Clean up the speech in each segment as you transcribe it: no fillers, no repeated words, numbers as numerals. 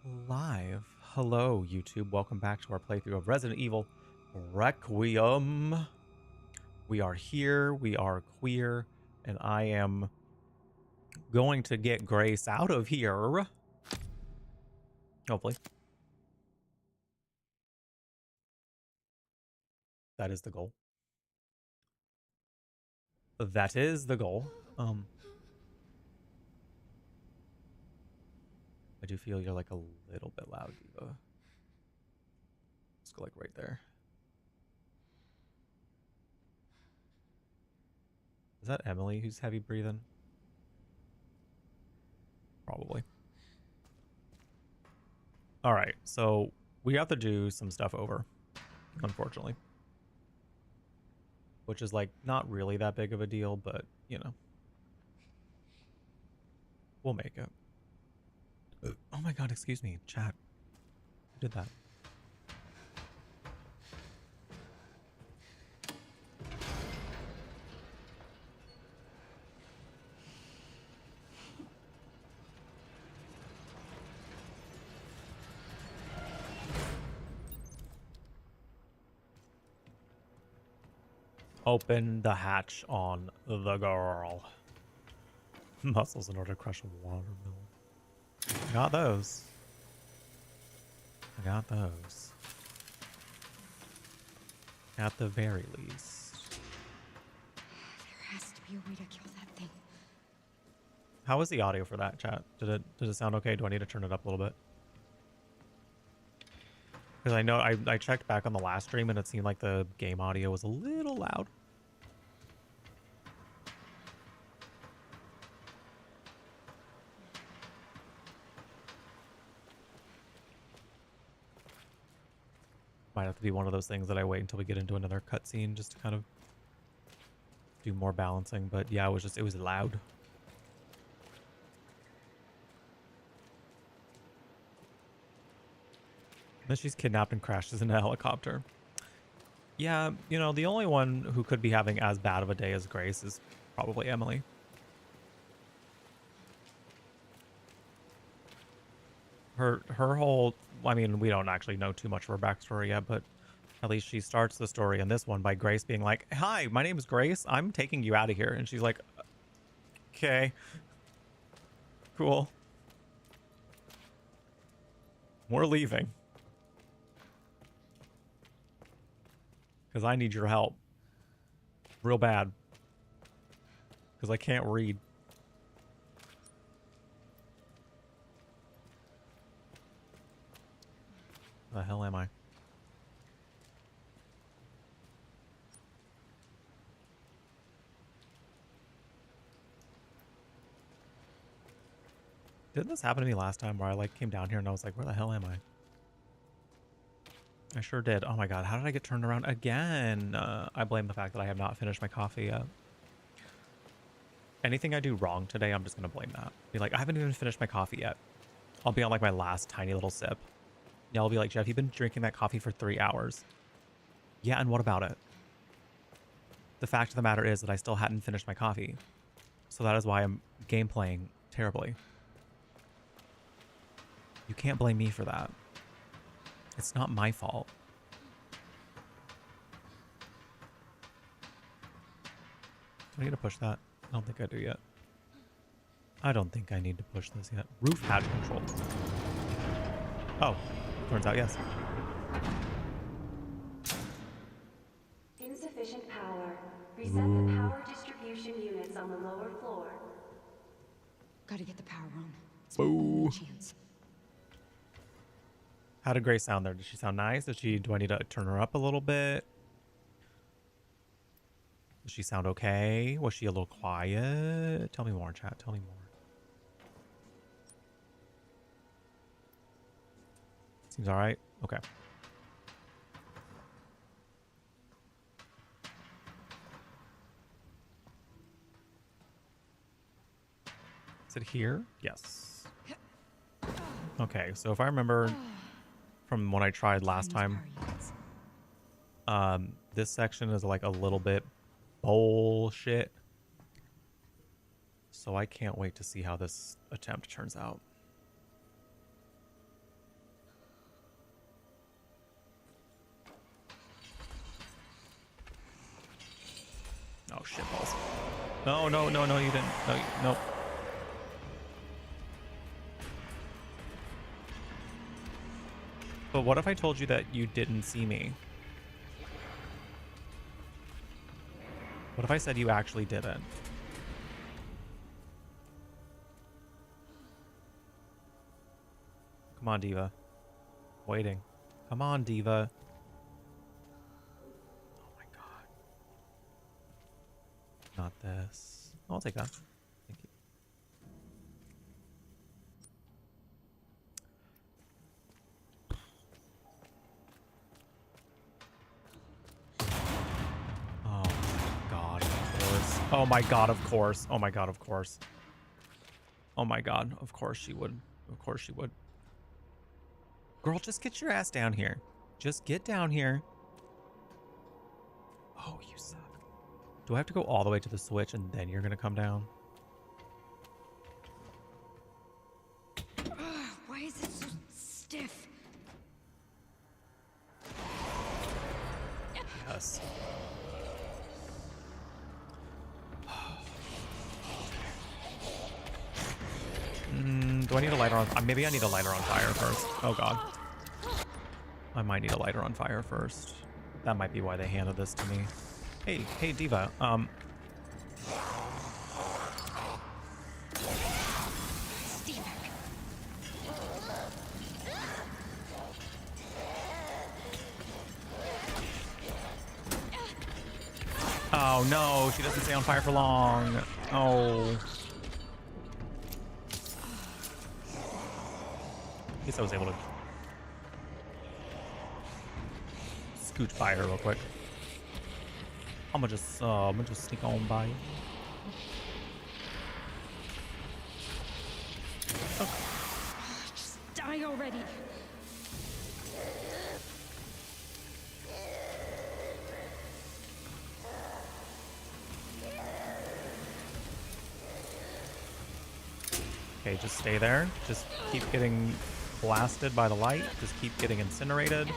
live. Hello, YouTube. Welcome back to our playthrough of Resident Evil Requiem. We are here. We are queer. And I am going to get Grace out of here. Hopefully. That is the goal. That is the goal. I do feel you're like a little bit loud, Diva. Let's go like right there. Is that Emily who's heavy breathing? Probably. All right, so we have to do some stuff over, unfortunately. Which is like not really that big of a deal, but you know, we'll make it. Oh my god, excuse me, chat. Who did that? Open the hatch on the girl. Muscles in order to crush a watermelon. I got those. I got those. At the very least. There has to be a way to kill that thing. How was the audio for that, chat? Did it sound okay? Do I need to turn it up a little bit? Because I know I checked back on the last stream and it seemed like the game audio was a little loud. Might have to be one of those things that I wait until we get into another cutscene just to kind of do more balancing. But yeah, it was loud. Then she's kidnapped and crashes in a helicopter. Yeah, you know, the only one who could be having as bad of a day as Grace is probably Emily. Her whole, I mean, we don't actually know too much of her backstory yet, but at least she starts the story in this one by Grace being like, "Hi, my name is Grace. I'm taking you out of here." And she's like, "Okay, cool. We're leaving. Because I need your help. Real bad. Because I can't read." The hell am I? Didn't this happen to me last time where I like came down here and I was like, where the hell am I? I sure did. Oh my god, how did I get turned around again? I blame the fact that I have not finished my coffee yet. Anything I do wrong today, I'm just going to blame that. Be like, I haven't even finished my coffee yet. I'll be on like my last tiny little sip. Yeah, I'll be like, Jeff, you've been drinking that coffee for 3 hours. Yeah, and what about it? The fact of the matter is that I still hadn't finished my coffee. So that is why I'm gameplaying terribly. You can't blame me for that. It's not my fault. Do I need to push that? I don't think I do yet. I don't think I need to push this yet. Roof hatch control. Oh, turns out yes. Insufficient power. Reset the power distribution units on the lower floor. Gotta get the power on. Boo. Chance. How did Grace sound there? Did she sound nice? Do I need to turn her up a little bit? Does she sound okay? Was she a little quiet? Tell me more, chat. Tell me more. Seems all right. Okay. Is it here? Yes. Okay, so if I remember from when I tried last time, this section is like a little bit bullshit. So I can't wait to see how this attempt turns out. shit balls. No, no, no, no, you didn't. No, nope. But what if I told you that you didn't see me? What if I said you actually didn't? Come on, Diva. Waiting. Come on, Diva. Oh my god. Not this. I'll take that. Thank you. Oh my god, of course. Oh my god, of course. Oh my god, of course. Oh my god, of course she would. Of course she would. Girl, just get your ass down here. Just get down here. Oh, you suck. Do I have to go all the way to the switch and then you're gonna come down? Why is it so stiff? Yes. Do I need a lighter on? Maybe I need a lighter on fire first. Oh god. I might need a lighter on fire first. That might be why they handed this to me. Hey, Diva. Oh no, she doesn't stay on fire for long. Oh. I guess I was able to scooch by her real quick. I'm gonna just sneak on by. Oh. Just die already. Okay, just stay there. Just keep getting blasted by the light. Just keep getting incinerated.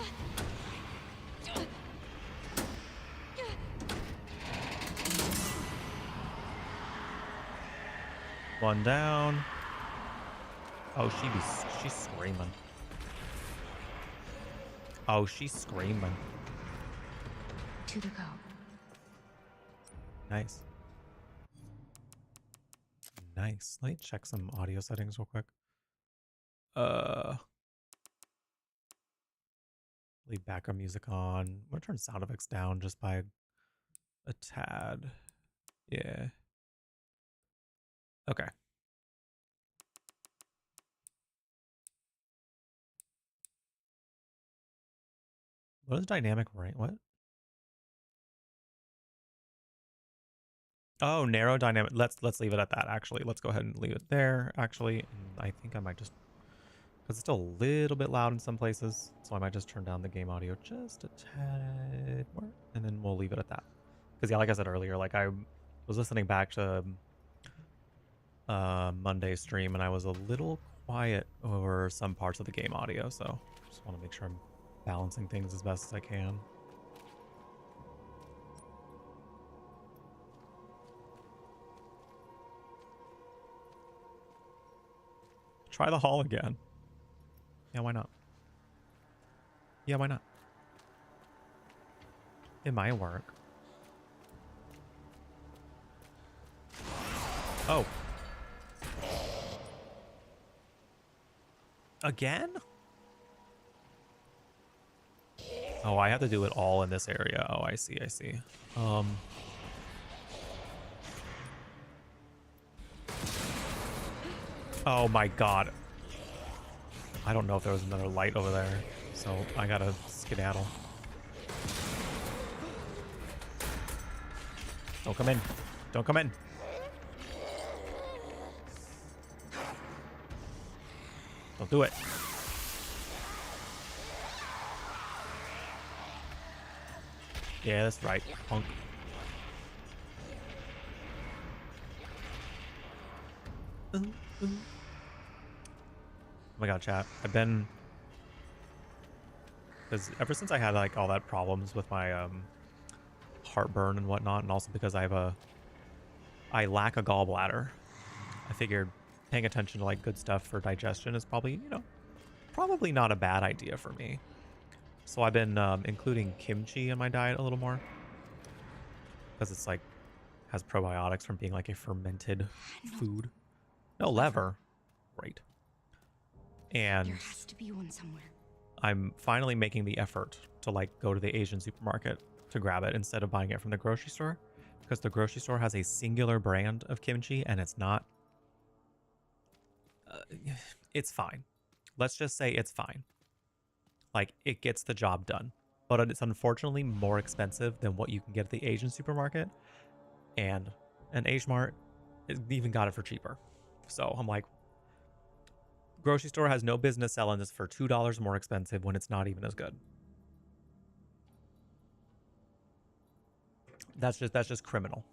One down. Oh, she's screaming. Oh, she's screaming. 2 to go. Nice. Nice. Let me check some audio settings real quick. Leave background music on. I'm gonna turn sound effects down just by a tad. Yeah. Okay. What is dynamic range? What? Oh, narrow dynamic. Let's leave it at that. Actually, let's go ahead and leave it there. Actually, and I think I might just, because it's still a little bit loud in some places, so I might just turn down the game audio just a tad more, and then we'll leave it at that. Because yeah, like I said earlier, like I was listening back to Monday stream, and I was a little quiet over some parts of the game audio, so just want to make sure I'm balancing things as best as I can. Try the hall again. Yeah, why not? Yeah, why not? It might work. Oh. Again? Oh, I have to do it all in this area. Oh, I see, I see. Oh my god. I don't know if there was another light over there, so I gotta skedaddle. Don't come in. Don't come in. Don't do it. Yeah, that's right, punk. Oh my god, chat. I've been, because ever since I had like all that problems with my heartburn and whatnot, and also because I lack a gallbladder. I figured paying attention to like good stuff for digestion is probably, you know, probably not a bad idea for me. So I've been including kimchi in my diet a little more because it's like has probiotics from being like a fermented food. No lever. Right. And There has to be one somewhere. I'm finally making the effort to like go to the Asian supermarket to grab it instead of buying it from the grocery store, because the grocery store has a singular brand of kimchi and it's not it's fine. Let's just say it's fine. Like, it gets the job done, but it's unfortunately more expensive than what you can get at the Asian supermarket, and an H Mart even got it for cheaper. So I'm like, grocery store has no business selling this for $2 more expensive when it's not even as good. That's just criminal.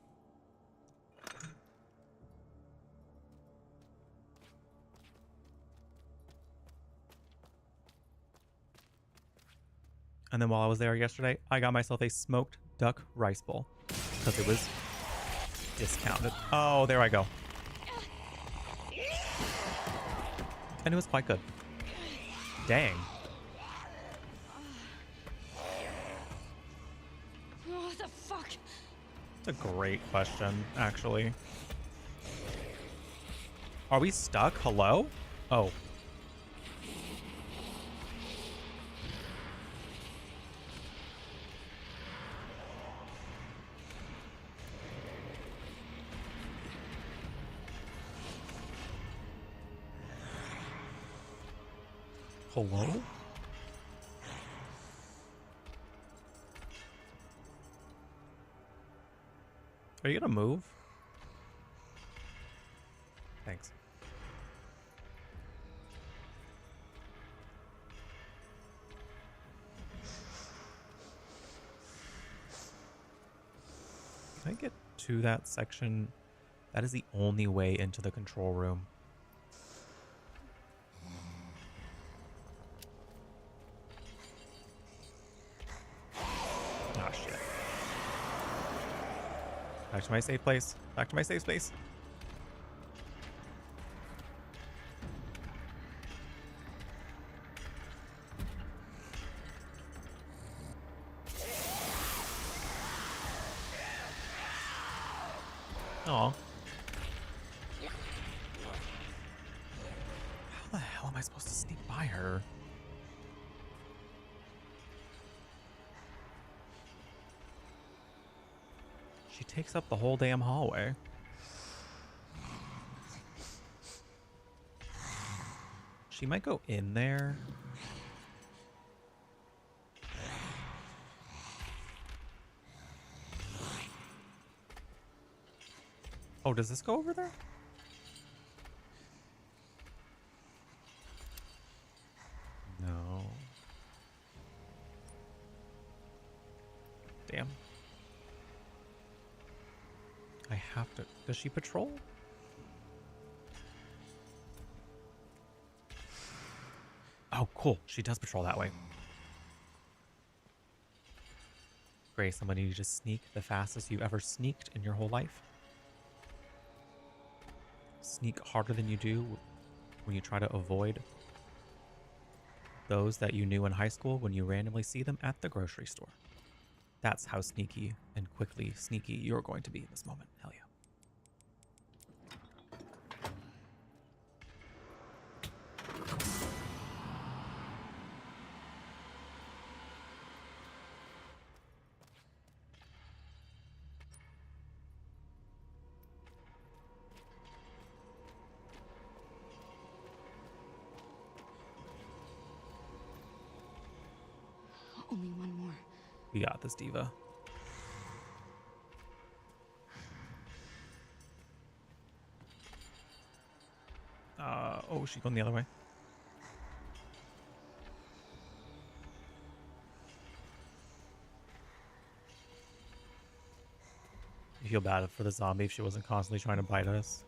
And then while I was there yesterday, I got myself a smoked duck rice bowl because it was discounted. Oh, there I go. And it was quite good. Dang. What the fuck? It's a great question, actually. Are we stuck? Hello? Oh. Hello? Are you gonna move? Thanks. Can I get to that section? That is the only way into the control room. Ah, shit. Back to my safe place. Back to my safe space. Aw. How the hell am I supposed to sneak by her? She takes up the whole damn hallway. She might go in there. Oh, does this go over there? No. Damn. I have to. Does she patrol? Oh, cool. She does patrol that way. Grace, I'm gonna need you to sneak the fastest you ever sneaked in your whole life. Sneak harder than you do when you try to avoid those that you knew in high school when you randomly see them at the grocery store. That's how sneaky and quickly sneaky you're going to be in this moment. Hell yeah. Only one more. We got this, Diva. Oh, she's going the other way. You feel bad for the zombie if she wasn't constantly trying to bite us.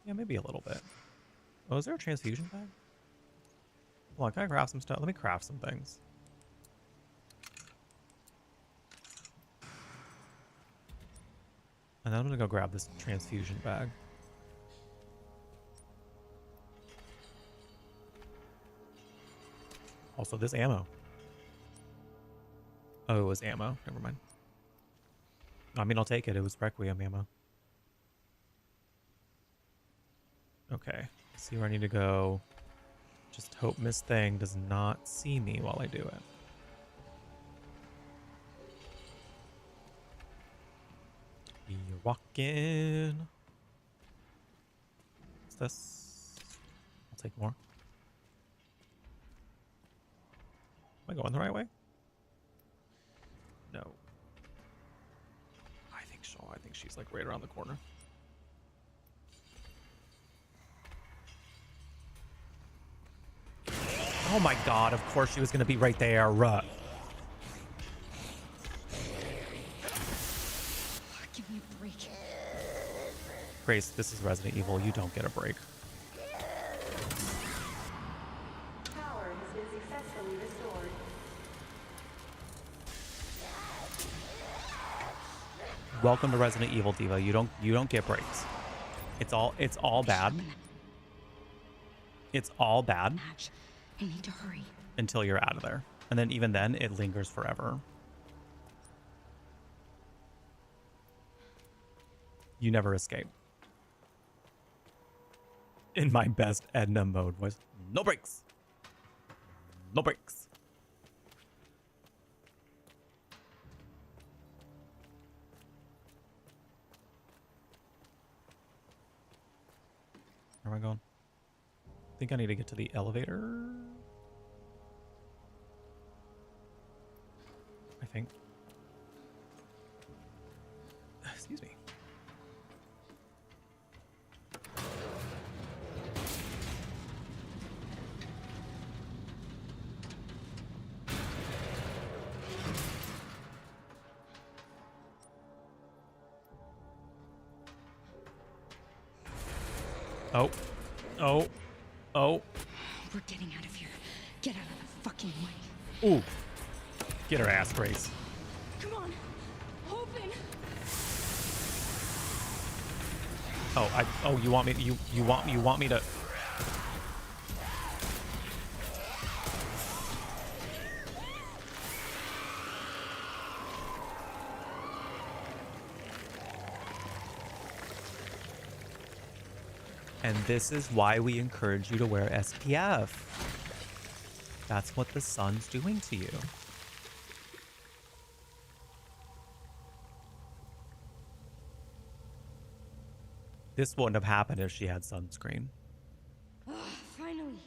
Yeah, maybe a little bit. Oh, is there a transfusion bag? Hold on, can I craft some stuff? Let me craft some things. And then I'm gonna go grab this transfusion bag. Also, this ammo. Oh, it was ammo. Never mind. I mean, I'll take it. It was Requiem ammo. Okay. See where I need to go. Just hope Miss Thing does not see me while I do it. You're walking. What's this? I'll take more. Am I going the right way? No. I think so. I think she's like right around the corner. Oh my god, of course she was going to be right there. Give me a break. Grace, this is Resident Evil. You don't get a break. Power has been successfully restored. Welcome to Resident Evil, Diva. You don't get breaks. It's all bad. It's all bad. Match. I need to hurry. Until you're out of there. And then even then, it lingers forever. You never escape. In my best Edna mode voice. No breaks. No breaks. Where am I going? I think I need to get to the elevator. I think. Excuse me. Oh. Oh. Oh. We're getting out of here. Get out of the fucking way. Ooh. Get her ass, Grace. Come on. Open. Oh, you want me to And this is why we encourage you to wear SPF. That's what the sun's doing to you. This wouldn't have happened if she had sunscreen. Finally.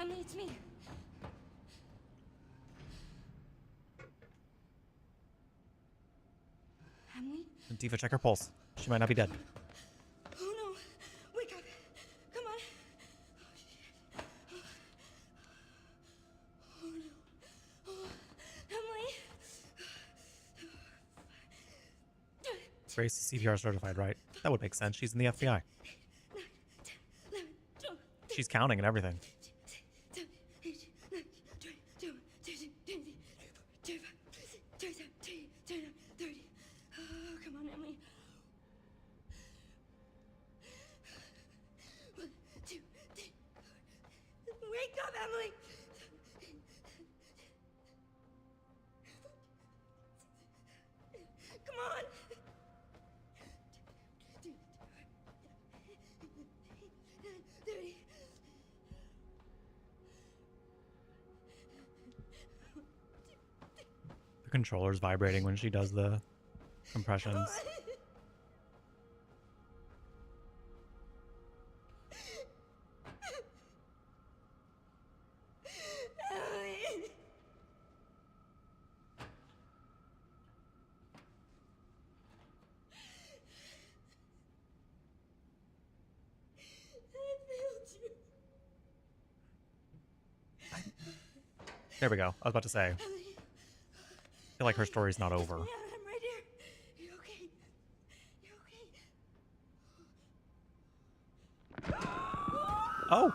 Emily, it's me. Emily? Diva, check her pulse. She might not be dead. Oh no! Wake up! Come on! Oh no! Oh, Emily! Grace is CPR certified, right? That would make sense. She's in the FBI. She's counting and everything. Oh, come on, Emily. 1, 2, 3, 4. Wake up, Emily! Come on! The controller's vibrating when she does the compressions. Emily! I failed you. There we go. I was about to say. feel like her story's not over. Yeah, I'm right here. You okay? You okay? Oh.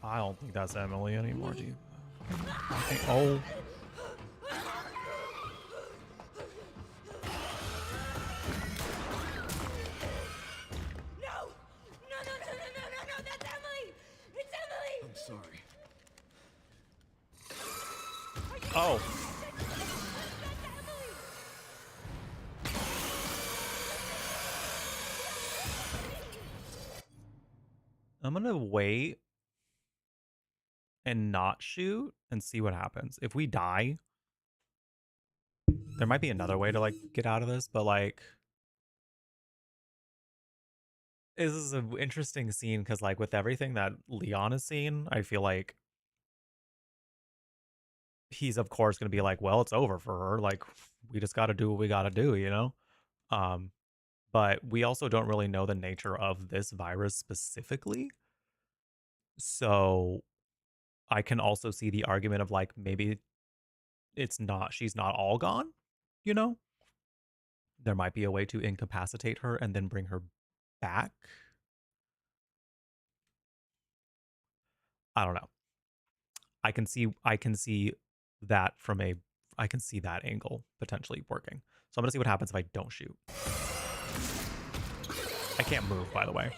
I don't think that's Emily anymore, do you? I think, oh. No, that's Emily! It's Emily! I'm sorry. Oh. That's Emily! I'm gonna wait and not shoot and see what happens. If we die, there might be another way to like get out of this, but like this is an interesting scene because like with everything that Leon has seen, I feel like he's of course gonna be like, well, it's over for her. Like we just gotta do what we gotta do, you know? But we also don't really know the nature of this virus specifically. So I can also see the argument of like maybe she's not all gone, you know? There might be a way to incapacitate her and then bring her back. I don't know. I can see that from a I can see that angle potentially working. So I'm gonna see what happens if I don't shoot. I can't move, by the way.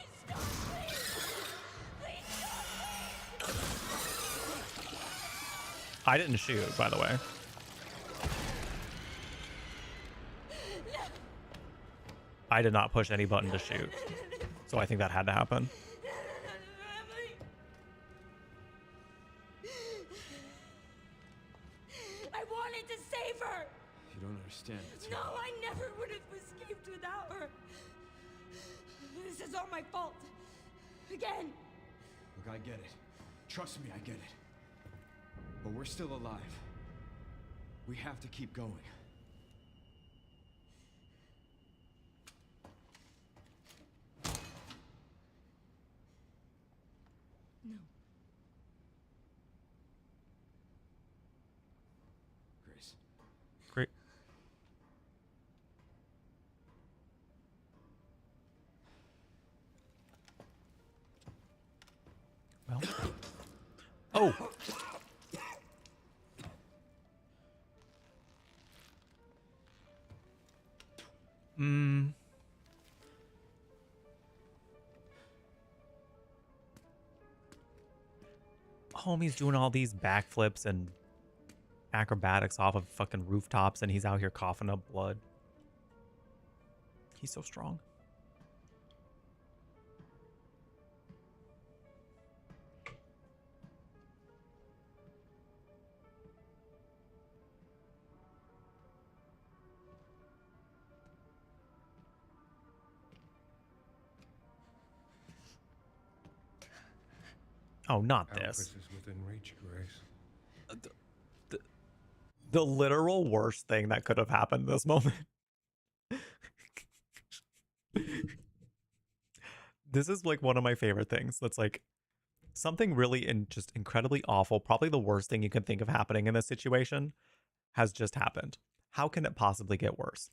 I didn't shoot, by the way. I did not push any button to shoot. So I think that had to happen. I wanted to save her! You don't understand. No, I never would have escaped without her. This is all my fault. Again. Look, I get it. Trust me, I get it. But we're still alive. We have to keep going. No. Grace. Great. Well. Oh. Homie's doing all these backflips and acrobatics off of fucking rooftops, and he's out here coughing up blood. He's so strong. Oh, not this. Is within reach, Grace. The literal worst thing that could have happened in this moment. This is like one of my favorite things. That's like something really just incredibly awful. Probably the worst thing you can think of happening in this situation has just happened. How can it possibly get worse?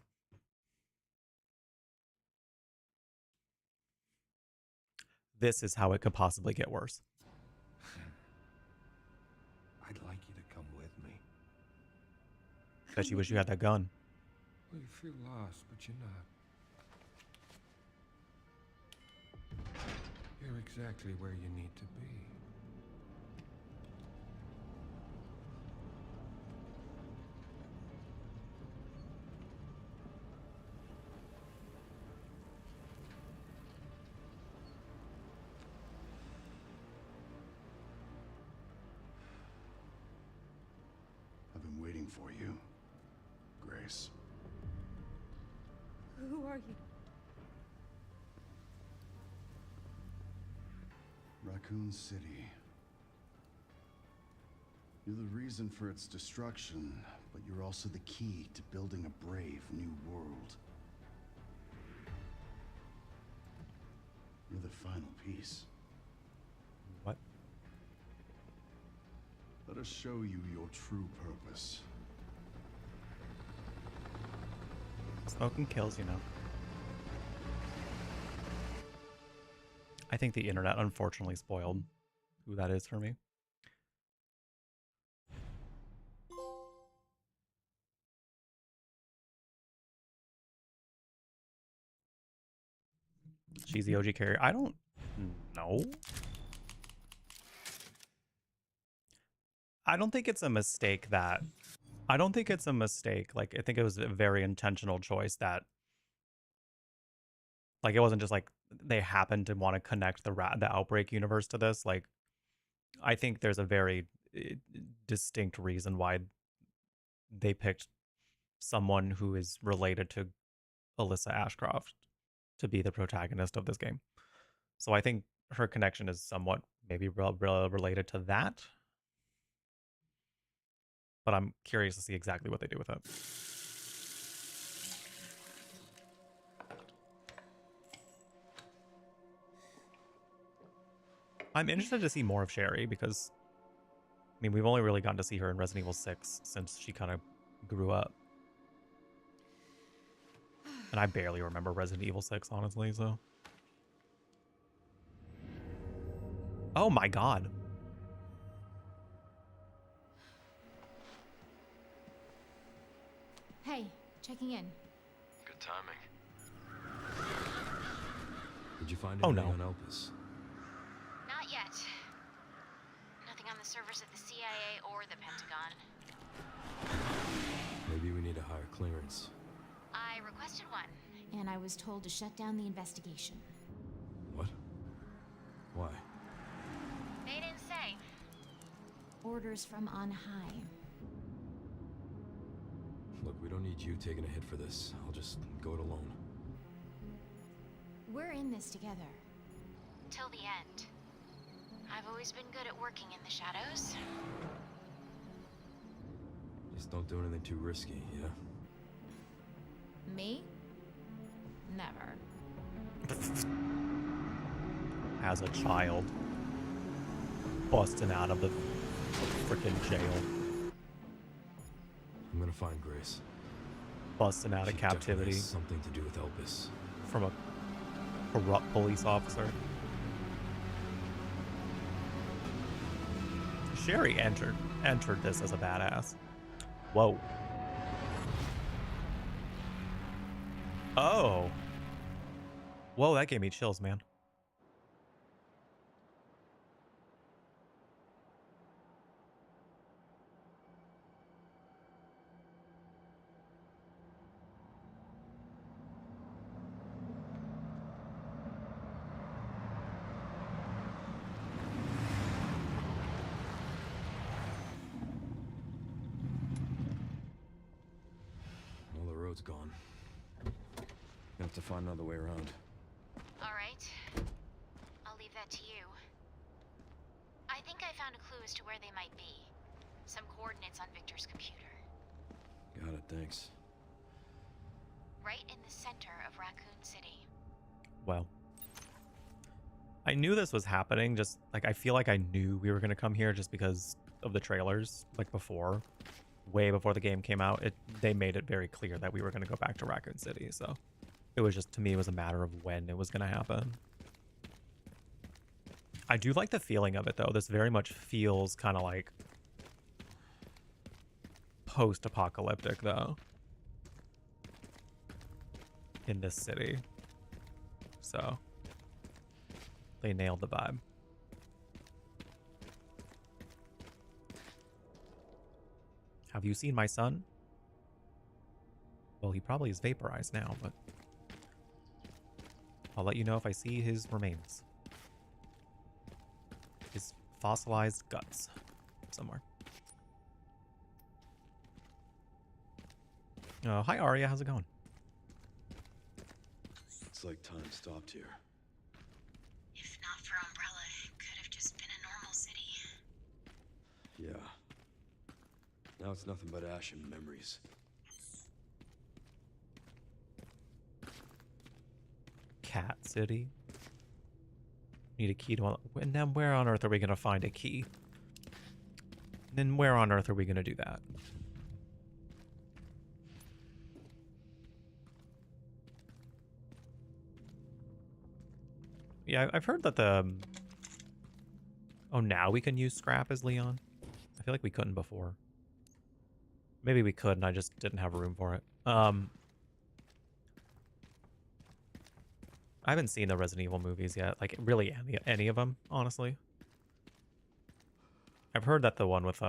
This is how it could possibly get worse. I'd like you to come with me. Bet you wish you had that gun. Well, you feel lost, but you're not. You're exactly where you need to be. for you, Grace. Who are you? Raccoon City. You're the reason for its destruction, but you're also the key to building a brave new world. You're the final piece. What? Let us show you your true purpose. Smoking kills, you know. I think the internet unfortunately spoiled who that is for me. She's the OG carrier. I don't know. I don't think it's a mistake that... I don't think it's a mistake. Like, I think it was a very intentional choice that... Like, it wasn't just like they happened to want to connect the Outbreak universe to this. Like, I think there's a very distinct reason why they picked someone who is related to Alyssa Ashcroft to be the protagonist of this game. So I think her connection is somewhat maybe related to that. But I'm curious to see exactly what they do with it. I'm interested to see more of Sherry because, I mean, we've only really gotten to see her in Resident Evil 6 since she kind of grew up. And I barely remember Resident Evil 6, honestly, so. Oh my god. Hey, checking in. Good timing. Did you find Oh, anything no. on Elpis? Not yet. Nothing on the servers at the CIA or the Pentagon. Maybe we need a higher clearance. I requested one, and I was told to shut down the investigation. What? Why? They didn't say. Orders from on high. Look, we don't need you taking a hit for this. I'll just go it alone. We're in this together. Till the end. I've always been good at working in the shadows. Just don't do anything too risky, yeah? Me? Never. As a child. Busting out of the freaking jail. I'm gonna find Grace. Busting out of She definitely captivity has something to do with Elpis. from a corrupt police officer. Sherry entered this as a badass. Whoa. Oh. Whoa, that gave me chills, man. Well, the road's gone. Gonna have to find another way around. All right. I'll leave that to you. I think I found a clue as to where they might be. Some coordinates on Victor's computer. Got it, thanks. Right in the center of Raccoon City. Well. I knew this was happening, just like I feel like I knew we were gonna come here just because of the trailers, like before. Way before the game came out, they made it very clear that we were gonna go back to Raccoon City, so it was just, to me, it was a matter of when it was gonna happen. I do like the feeling of it though. This very much feels kind of like post-apocalyptic though. In this city. So they nailed the vibe. Have you seen my son? Well, he probably is vaporized now, but I'll let you know if I see his remains. His fossilized guts somewhere. Oh, hi Arya, how's it going? It's like time stopped here. If not for Umbrella, it could have just been a normal city. Yeah. Now it's nothing but ash and memories. Cat City. Need a key to and then where on earth are we gonna find a key? Then where on earth are we gonna do that? Yeah, I've heard that the oh, now we can use scrap as Leon. I feel like we couldn't before. Maybe we could and I just didn't have room for it. I haven't seen the Resident Evil movies yet. Like, really any of them, honestly. I've heard that the one with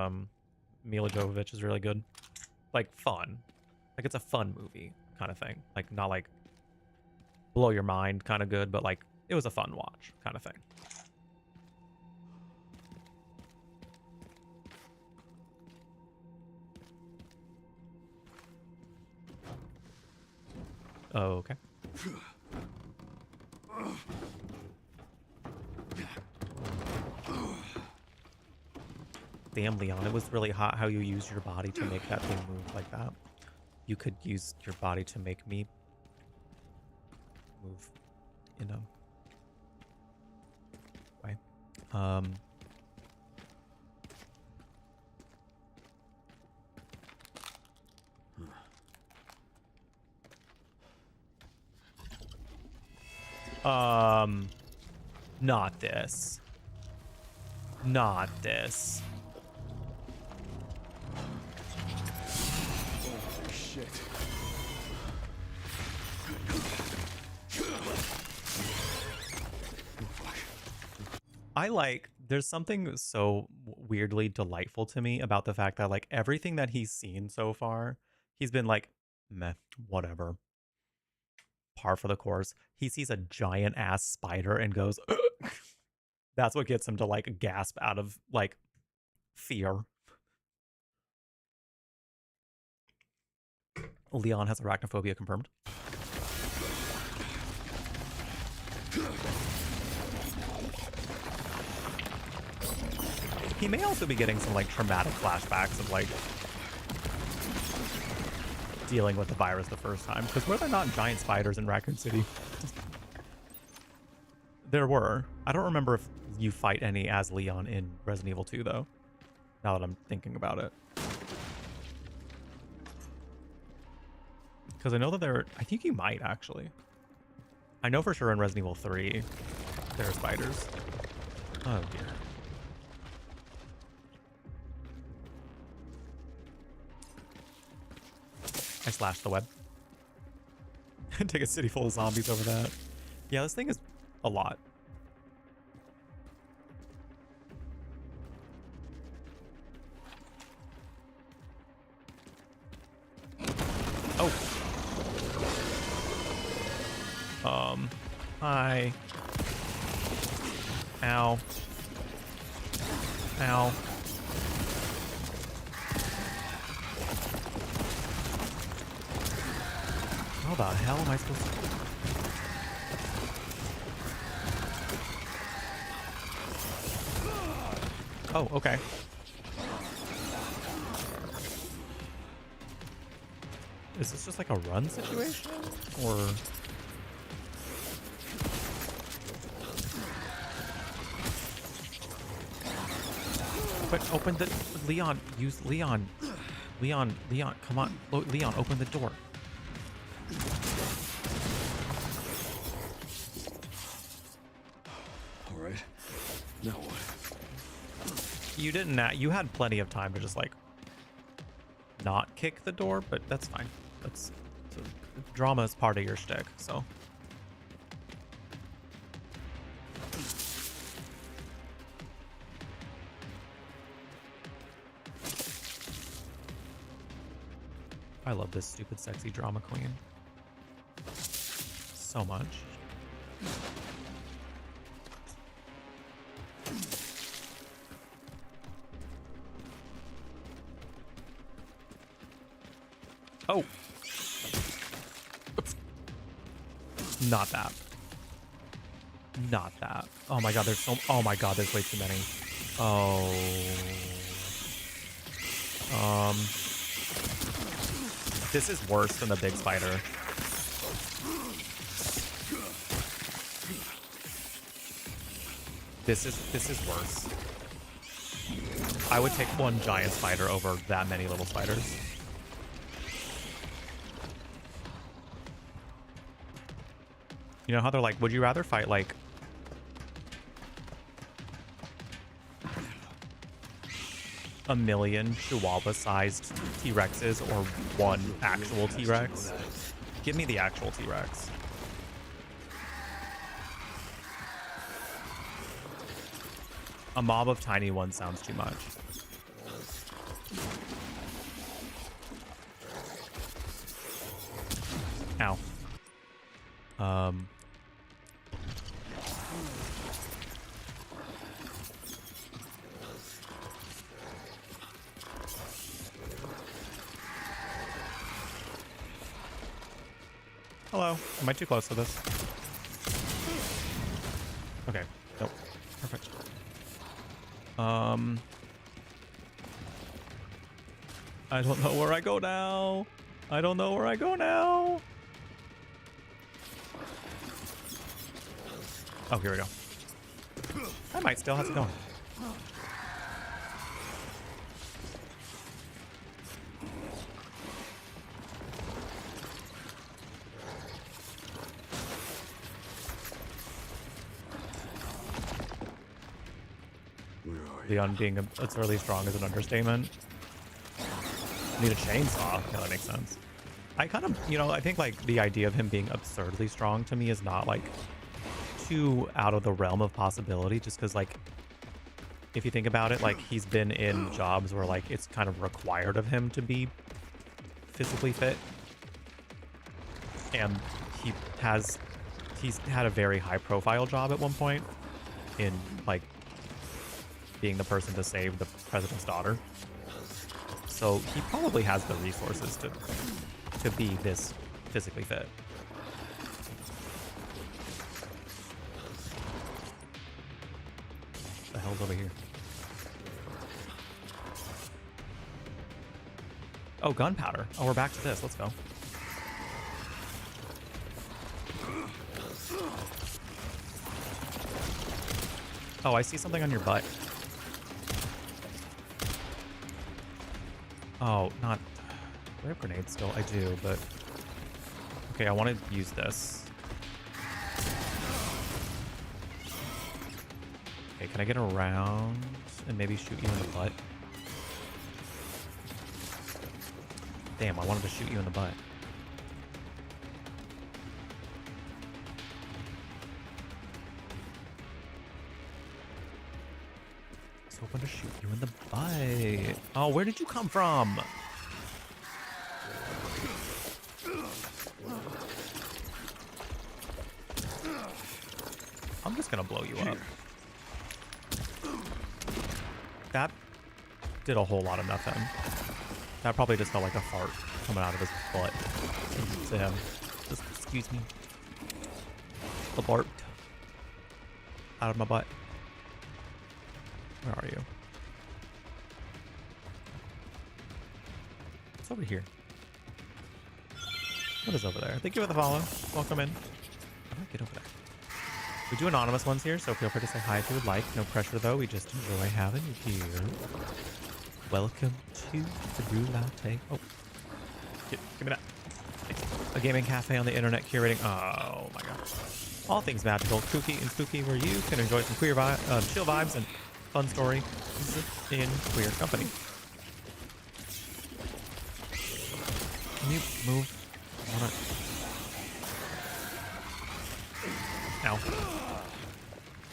Mila Jovovich is really good. Like, fun. Like, it's a fun movie kind of thing. Like, not like blow your mind kind of good, but like, it was a fun watch kind of thing. Oh, okay. Damn, Leon, it was really hot how you used your body to make that thing move like that. You could use your body to make me move in a way. Not this. Not this. Holy shit. There's something so weirdly delightful to me about the fact that like everything that he's seen so far, he's been like, meh, whatever. Par for the course. He sees a giant ass spider and goes, ugh. That's what gets him to like gasp out of like fear. Leon has arachnophobia confirmed. He may also be getting some like traumatic flashbacks of like dealing with the virus the first time. Because were there not giant spiders in Raccoon City? There were. I don't remember if you fight any as Leon in Resident Evil 2 though. Now that I'm thinking about it. Because I know that I think you might actually. I know for sure in Resident Evil 3 there are spiders. Oh dear. I slashed the web. Take a city full of zombies over that. Yeah, this thing is a lot. Oh. Hi. Ow. Ow. How the hell am I supposed to... Oh, okay. Is this just like a run situation? Or... But open the... Leon, use Leon. Leon, come on. Leon, open the door. All right. Now what? You didn't. You had plenty of time to just like not kick the door, but that's fine. That's drama is part of your shtick, so. I love this stupid, sexy drama queen so much. Oh, Not that. Not that. Oh my god, there's so... Oh my god, there's way too many. Oh. This is worse than the big spider. This is worse. I would take one giant spider over that many little spiders. You know how they're like, would you rather fight like a million Chihuahua-sized T-Rexes or one actual T-Rex? Give me the actual T-Rex. A mob of tiny ones sounds too much. Ow. Hello. Am I too close to this? Okay. Nope. Perfect. I don't know where I go now. I don't know where I go now. Oh, here we go. I might still have to go. Beyond being absurdly strong is an understatement. Need a chainsaw. Yeah, that makes sense. I kind of, you know, I think like the idea of him being absurdly strong to me is not like too out of the realm of possibility, just because like if you think about it, like he's been in jobs where like it's kind of required of him to be physically fit, and he's had a very high profile job at one point in like being the person to save the president's daughter. So he probably has the resources to be this physically fit. What the hell's over here? Oh, gunpowder. Oh, we're back to this. Let's go. Oh, I see something on your butt. Oh, not... Do I have grenades still? I do, but... Okay, I want to use this. Okay, can I get around and maybe shoot you in the butt? Damn, I wanted to shoot you in the butt. Hoping to shoot you in the butt. Oh, where did you come from? I'm just gonna blow you up. That did a whole lot of nothing. That probably just felt like a fart coming out of his butt to him. Just, excuse me. The fart out of my butt. Where are you? What's over here? What is over there? Thank you for the follow. Welcome in. How do I get over there? We do anonymous ones here, so feel free to say hi if you would like. No pressure though, we just enjoy having you here. Welcome to the Brew Latte. Oh. Give me that. A gaming cafe on the internet curating. Oh my god. All things magical, kooky, and spooky, where you can enjoy some queer chill vibes and fun story in queer company. Can you move? Ow.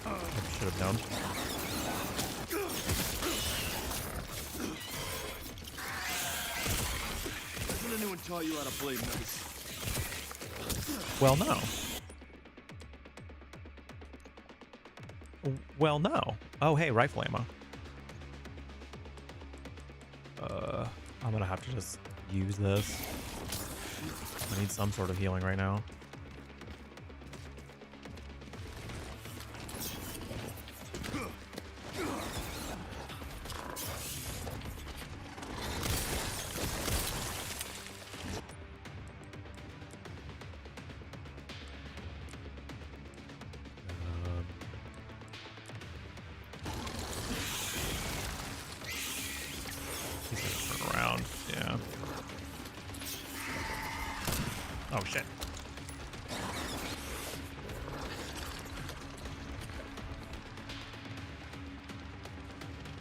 I should have known. Hasn't anyone taught you how to play nice? Well, no. Well, no. Oh, hey, rifle ammo. I'm gonna have to just use this. I need some sort of healing right now. Yeah. Oh shit.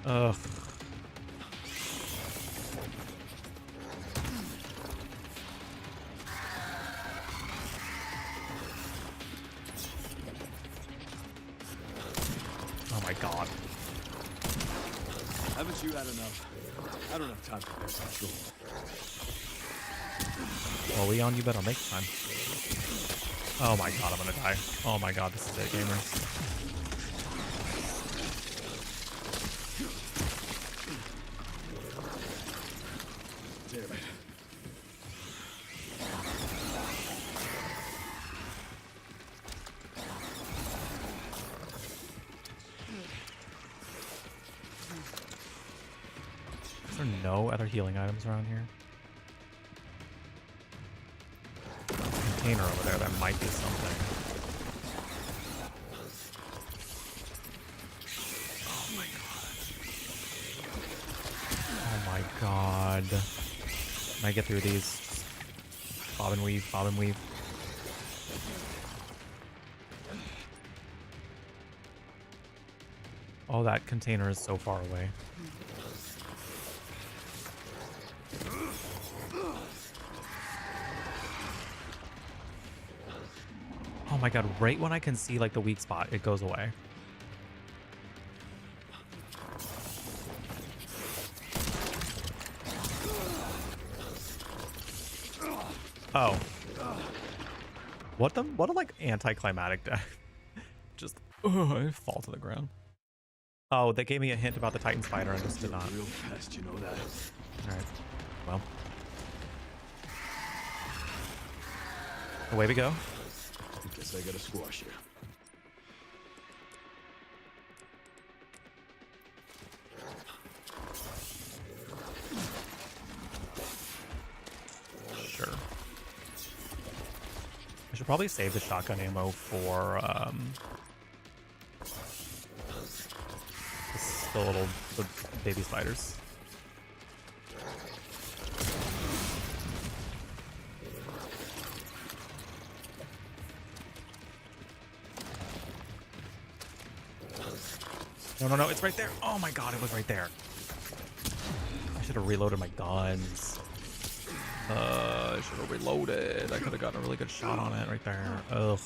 Ugh. Oh my god. Haven't you had enough? I don't have time for this control. Well, Leon, you better make time. Oh my god, I'm gonna die. Oh my god, this is it, gamers. Damn it. Is there no other healing items around here? Container over there, that might be something. Oh my god. Can I get through these? Bob and weave, bob and weave. Oh, that container is so far away. Oh my god, right when I can see like the weak spot, it goes away. Oh. What a like anticlimactic death. Just I fall to the ground. Oh, they gave me a hint about the Titan spider and just did not. Real fast, you know that. Alright. Well. Away we go. Guess I gotta squash you. Sure. I should probably save the shotgun ammo for the baby spiders. No, it's right there. Oh my god, it was right there. I should have reloaded my guns. I should have reloaded. I could have gotten a really good shot on it right there. Ugh.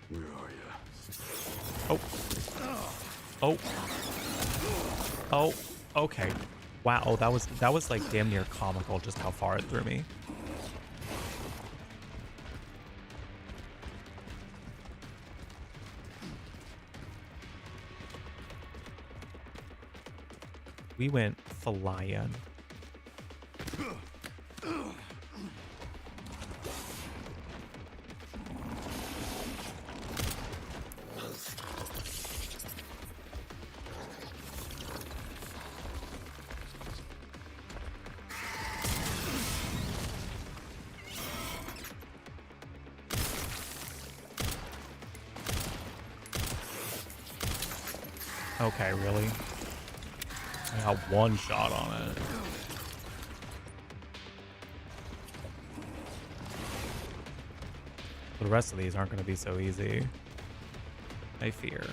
Where are you? Oh. Oh. Oh. Okay. Wow. Oh, that was like damn near comical just how far it threw me. We went flying. Okay, really? I got one shot on it. The rest of these aren't going to be so easy. I fear.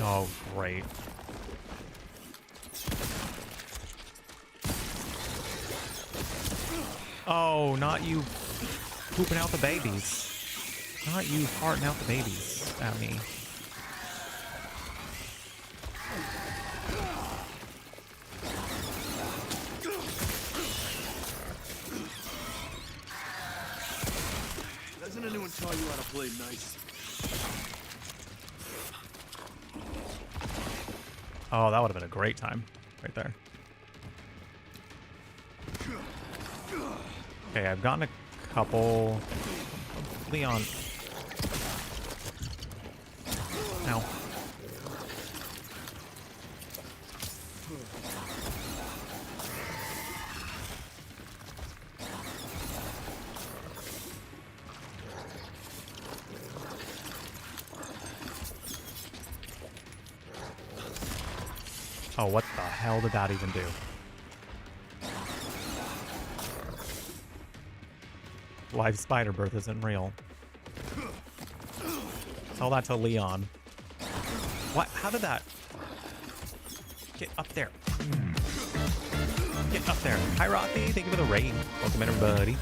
Oh, great. Oh, not you pooping out the babies. Not you farting out the babies at me. you how to play nice. Oh, that would have been a great time right there. Okay, I've gotten a couple. Leon. Ow. Oh, what the hell did that even do? Live spider birth isn't real. Tell that to Leon. What? How did that? Get up there. Get up there. Hi, Rothy. Thank you for the raid. Welcome in, everybody.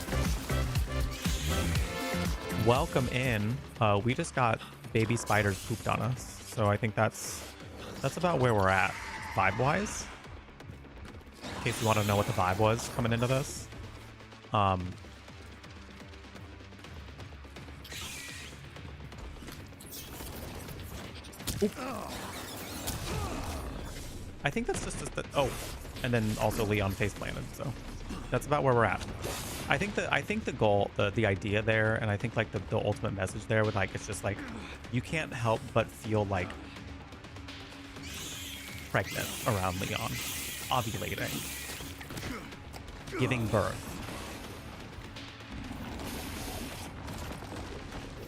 Welcome in. We just got baby spiders pooped on us. So I think that's about where we're at, vibe-wise. In case you want to know what the vibe was coming into this. I think that's just that. Oh, and then also Leon face planted. So that's about where we're at. I think the goal, the idea there, and I think like the ultimate message there with like it's just like you can't help but feel like pregnant around Leon, ovulating, giving birth.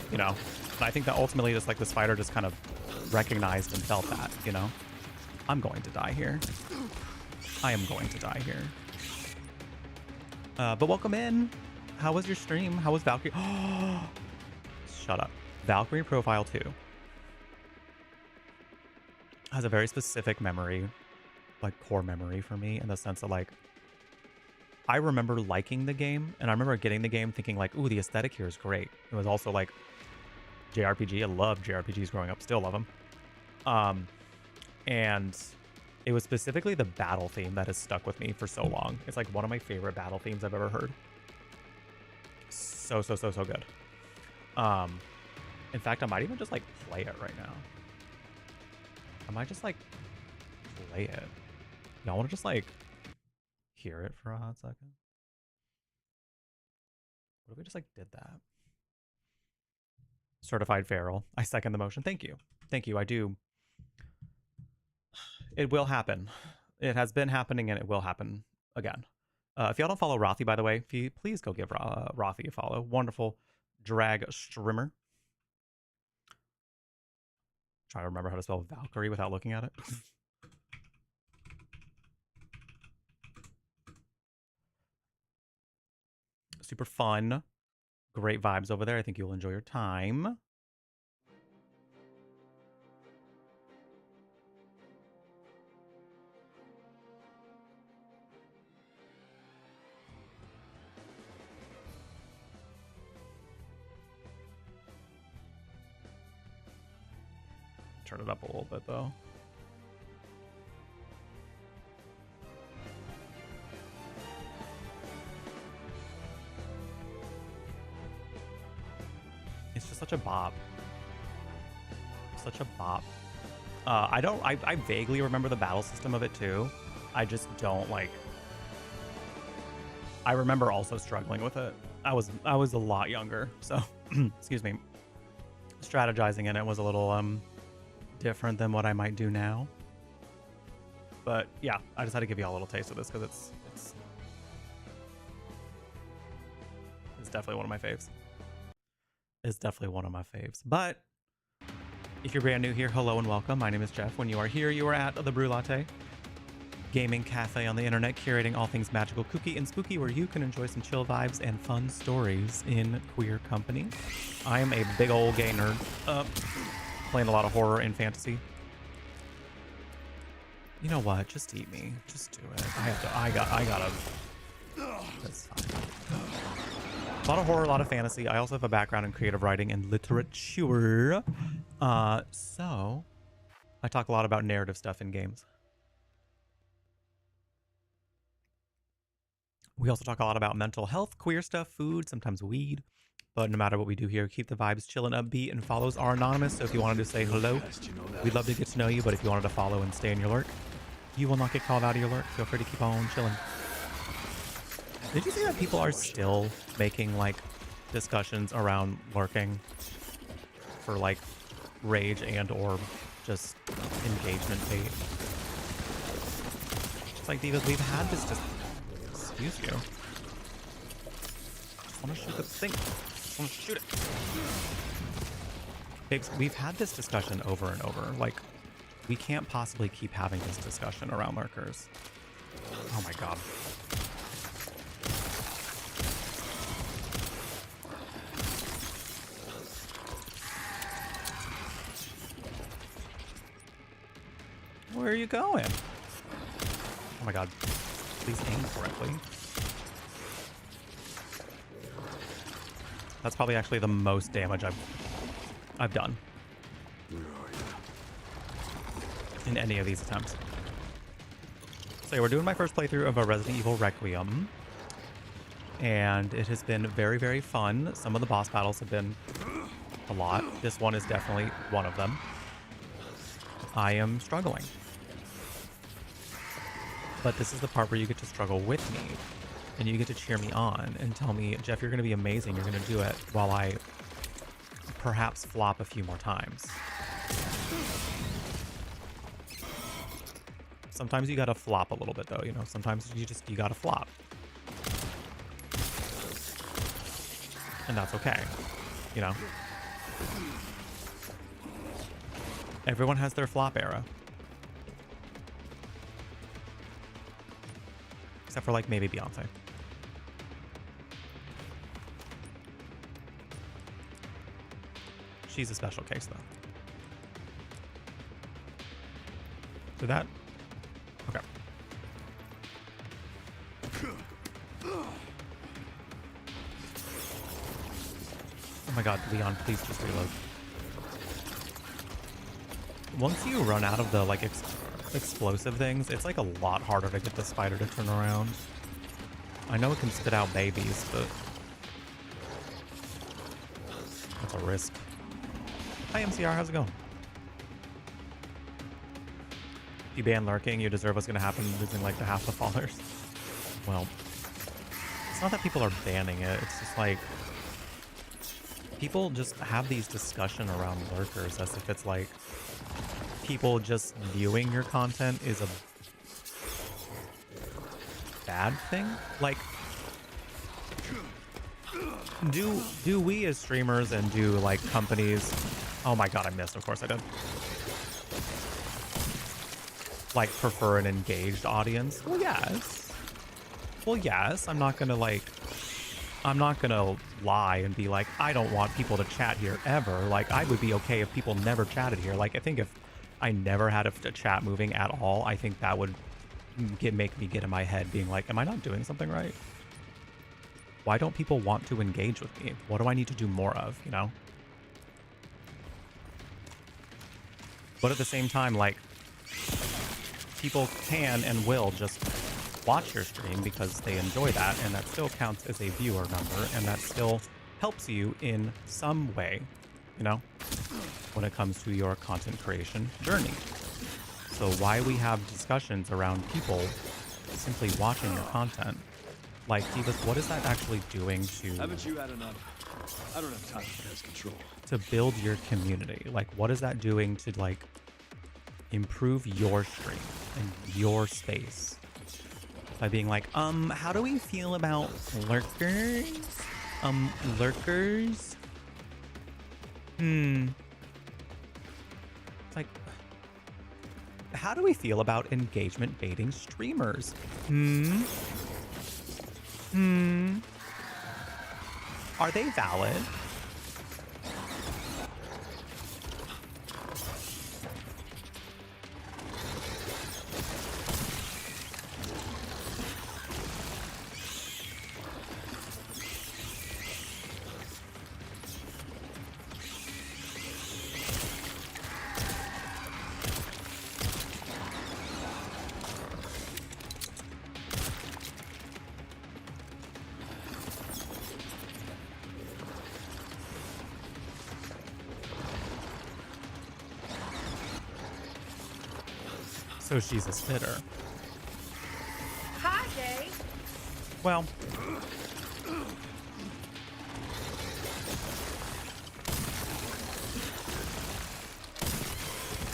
You know, and I think that ultimately just like the spider just kind of recognized and felt that, you know, I'm going to die here. I am going to die here. But welcome in. How was your stream? How was Valkyrie? Shut up. Valkyrie Profile 2 has a very specific memory, like core memory for me, in the sense that like I remember liking the game, and I remember getting the game thinking like, ooh, the aesthetic here is great. It was also like JRPG. I loved JRPGs growing up, still love them. And it was specifically the battle theme that has stuck with me for so long. It's like one of my favorite battle themes I've ever heard. So good. In fact, I might even just like play it right now. I might just like play it. Y'all want to just like hear it for a hot second? What if we just like did that? Certified feral. I second the motion. Thank you. Thank you. I do. It will happen. It has been happening and it will happen again. If y'all don't follow Rothy, by the way, please go give Rothy a follow. Wonderful drag streamer. Try to remember how to spell Valkyrie without looking at it. Super fun. Great vibes over there. I think you'll enjoy your time. Turn it up a little bit though. It's just such a bop. Such a bop. I vaguely remember the battle system of it too. I just don't like. I remember also struggling with it. I was a lot younger, so excuse me. Strategizing in it was a little different than what I might do now. But yeah, I just had to give you all a little taste of this because it's definitely one of my faves. It's definitely one of my faves. But if you're brand new here, hello and welcome. My name is Jeff. When you are here, you are at the Brew Latte gaming cafe on the internet, curating all things magical, kooky, and spooky, where you can enjoy some chill vibes and fun stories in queer company. I am a big old gay nerd, playing a lot of horror and fantasy. You know what? Just eat me. Just do it. I gotta. That's fine. A lot of horror, a lot of fantasy. I also have a background in creative writing and literature. So I talk a lot about narrative stuff in games. We also talk a lot about mental health, queer stuff, food, sometimes weed. But no matter what we do here, keep the vibes chillin', upbeat, and follows are anonymous. So if you wanted to say hello, we'd love to get to know you. But if you wanted to follow and stay in your lurk, you will not get called out of your lurk. Feel free to keep on chilling. Did you see that people are still making like discussions around lurking for like rage and or just engagement bait? It's like, Divas, we've had this excuse you. Just want to shoot the thing. Just want to shoot it. Babes, we've had this discussion over and over. Like, we can't possibly keep having this discussion around lurkers. Oh my god. Where are you going? Oh my god. Please aim correctly. That's probably actually the most damage I've done in any of these attempts. So yeah, we're doing my first playthrough of a Resident Evil Requiem, and it has been very, very fun. Some of the boss battles have been a lot. This one is definitely one of them. I am struggling. But this is the part where you get to struggle with me, and you get to cheer me on and tell me, Jeff, you're going to be amazing. You're going to do it, while I perhaps flop a few more times. Sometimes you got to flop a little bit, though. You know, sometimes you got to flop. And that's okay. You know? Everyone has their flop era. Except for, like, maybe Beyonce. She's a special case, though. So that... Okay. Oh my god, Leon, please just reload. Once you run out of the, like, explosive things, it's like a lot harder to get the spider to turn around. I know it can spit out babies, but that's a risk. Hi MCR, how's it going? If you ban lurking, you deserve what's gonna happen losing like the half the followers. Well, it's not that people are banning it, it's just like people just have these discussion around lurkers as if it's like people just viewing your content is a bad thing. Like, do we as streamers and do like companies, oh my god, I missed, of course I did, like prefer an engaged audience? Well, yes. Well, yes, I'm not gonna lie and be like, I don't want people to chat here ever. Like, I would be okay if people never chatted here. Like, I think if I never had a chat moving at all, I think that would make me get in my head being like, am I not doing something right? Why don't people want to engage with me? What do I need to do more of, you know? But at the same time, like, people can and will just watch your stream because they enjoy that, and that still counts as a viewer number, and that still helps you in some way, you know, when it comes to your content creation journey. So why we have discussions around people simply watching your content? Like, Divas, what is that actually doing to... Haven't you had enough? I don't have time for this control. To build your community? Like, what is that doing to, like, improve your stream and your space? By being like, how do we feel about lurkers? Lurkers? It's like, how do we feel about engagement baiting streamers? Are they valid? So she's a spitter. Hi, Gay. Well,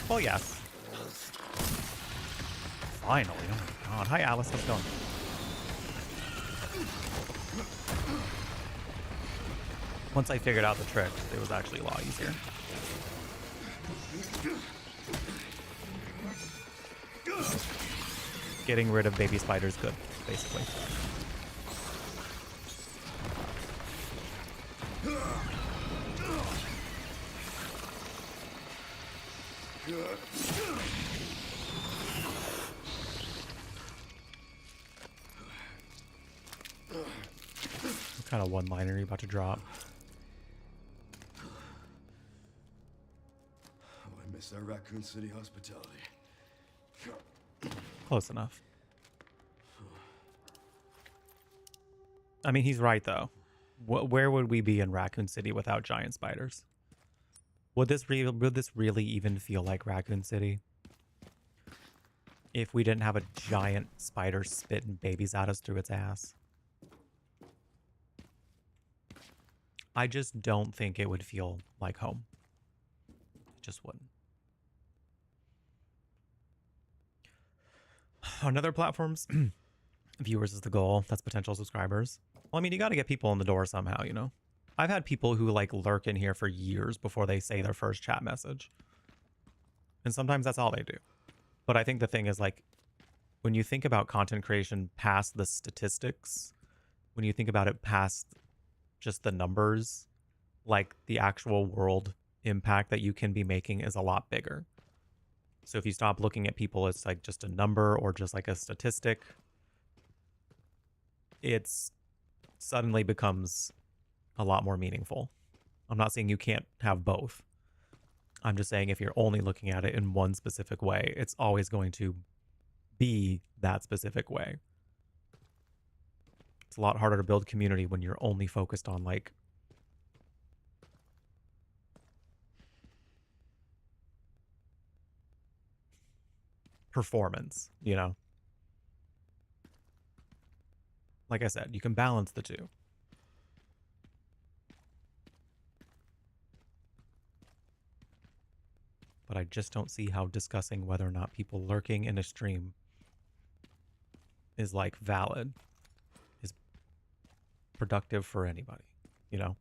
well, yes. Finally. Oh my god. Hi, Alice. How's it going? Once I figured out the trick, it was actually a lot easier. Getting rid of baby spiders good, basically. What kind of one-liner are you about to drop? Oh, I miss our Raccoon City hospitality. Close enough. I mean, he's right, though. Where would we be in Raccoon City without giant spiders? Would this really even feel like Raccoon City if we didn't have a giant spider spitting babies at us through its ass? I just don't think it would feel like home. It just wouldn't. On other platforms, viewers is the goal. That's potential subscribers. Well, I mean, you got to get people in the door somehow, you know? I've had people who like lurk in here for years before they say their first chat message. And sometimes that's all they do. But I think the thing is, like, when you think about content creation past the statistics, when you think about it past just the numbers, like the actual world impact that you can be making is a lot bigger. So if you stop looking at people as like just a number or just like a statistic, it's suddenly becomes a lot more meaningful. I'm not saying you can't have both. I'm just saying if you're only looking at it in one specific way, it's always going to be that specific way. It's a lot harder to build community when you're only focused on like performance, you know? Like I said, you can balance the two. But I just don't see how discussing whether or not people lurking in a stream is like valid, is productive for anybody, you know?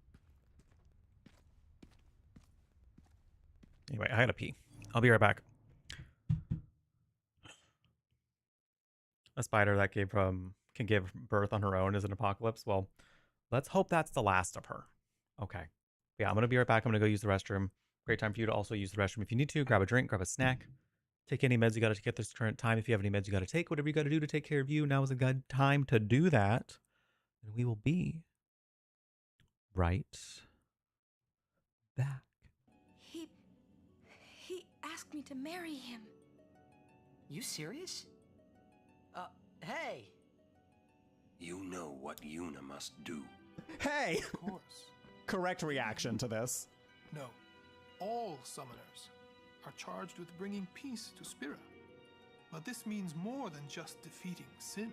Anyway, I gotta pee. I'll be right back. A spider that can give birth on her own is an apocalypse. Well, let's hope that's the last of her. Okay. Yeah, I'm gonna be right back. I'm gonna go use the restroom. Great time for you to also use the restroom if you need to. Grab a drink, grab a snack. Take any meds you got to get this current time. If you have any meds you got to take, whatever you got to do to take care of you, now is a good time to do that. And we will be right back. He asked me to marry him. You serious? Hey! You know what Yuna must do. Hey! Of course. Correct reaction to this. No. All summoners are charged with bringing peace to Spira. But this means more than just defeating sin.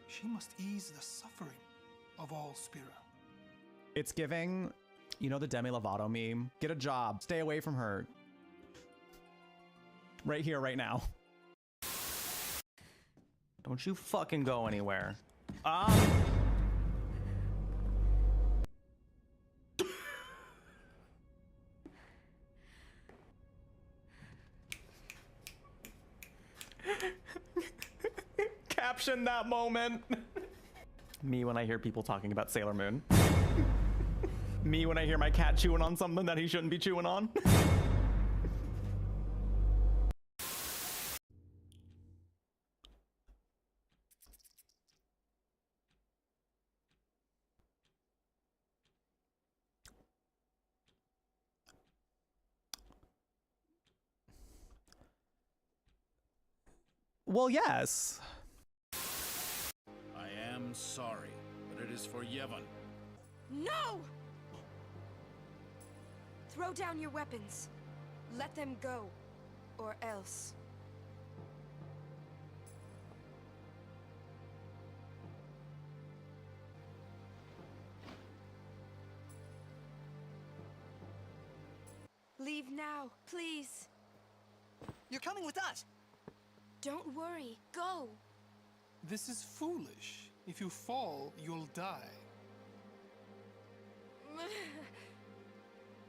She must ease the suffering of all Spira. It's giving, you know, the Demi Lovato meme. Get a job. Stay away from her. Right here, right now. Don't you fucking go anywhere. Caption that moment. Me when I hear people talking about Sailor Moon. Me when I hear my cat chewing on something that he shouldn't be chewing on. Well, yes. I am sorry, but it is for Yevon. No! Throw down your weapons. Let them go. Or else. Leave now, please. You're coming with us. Don't worry. Go. This is foolish. If you fall, you'll die.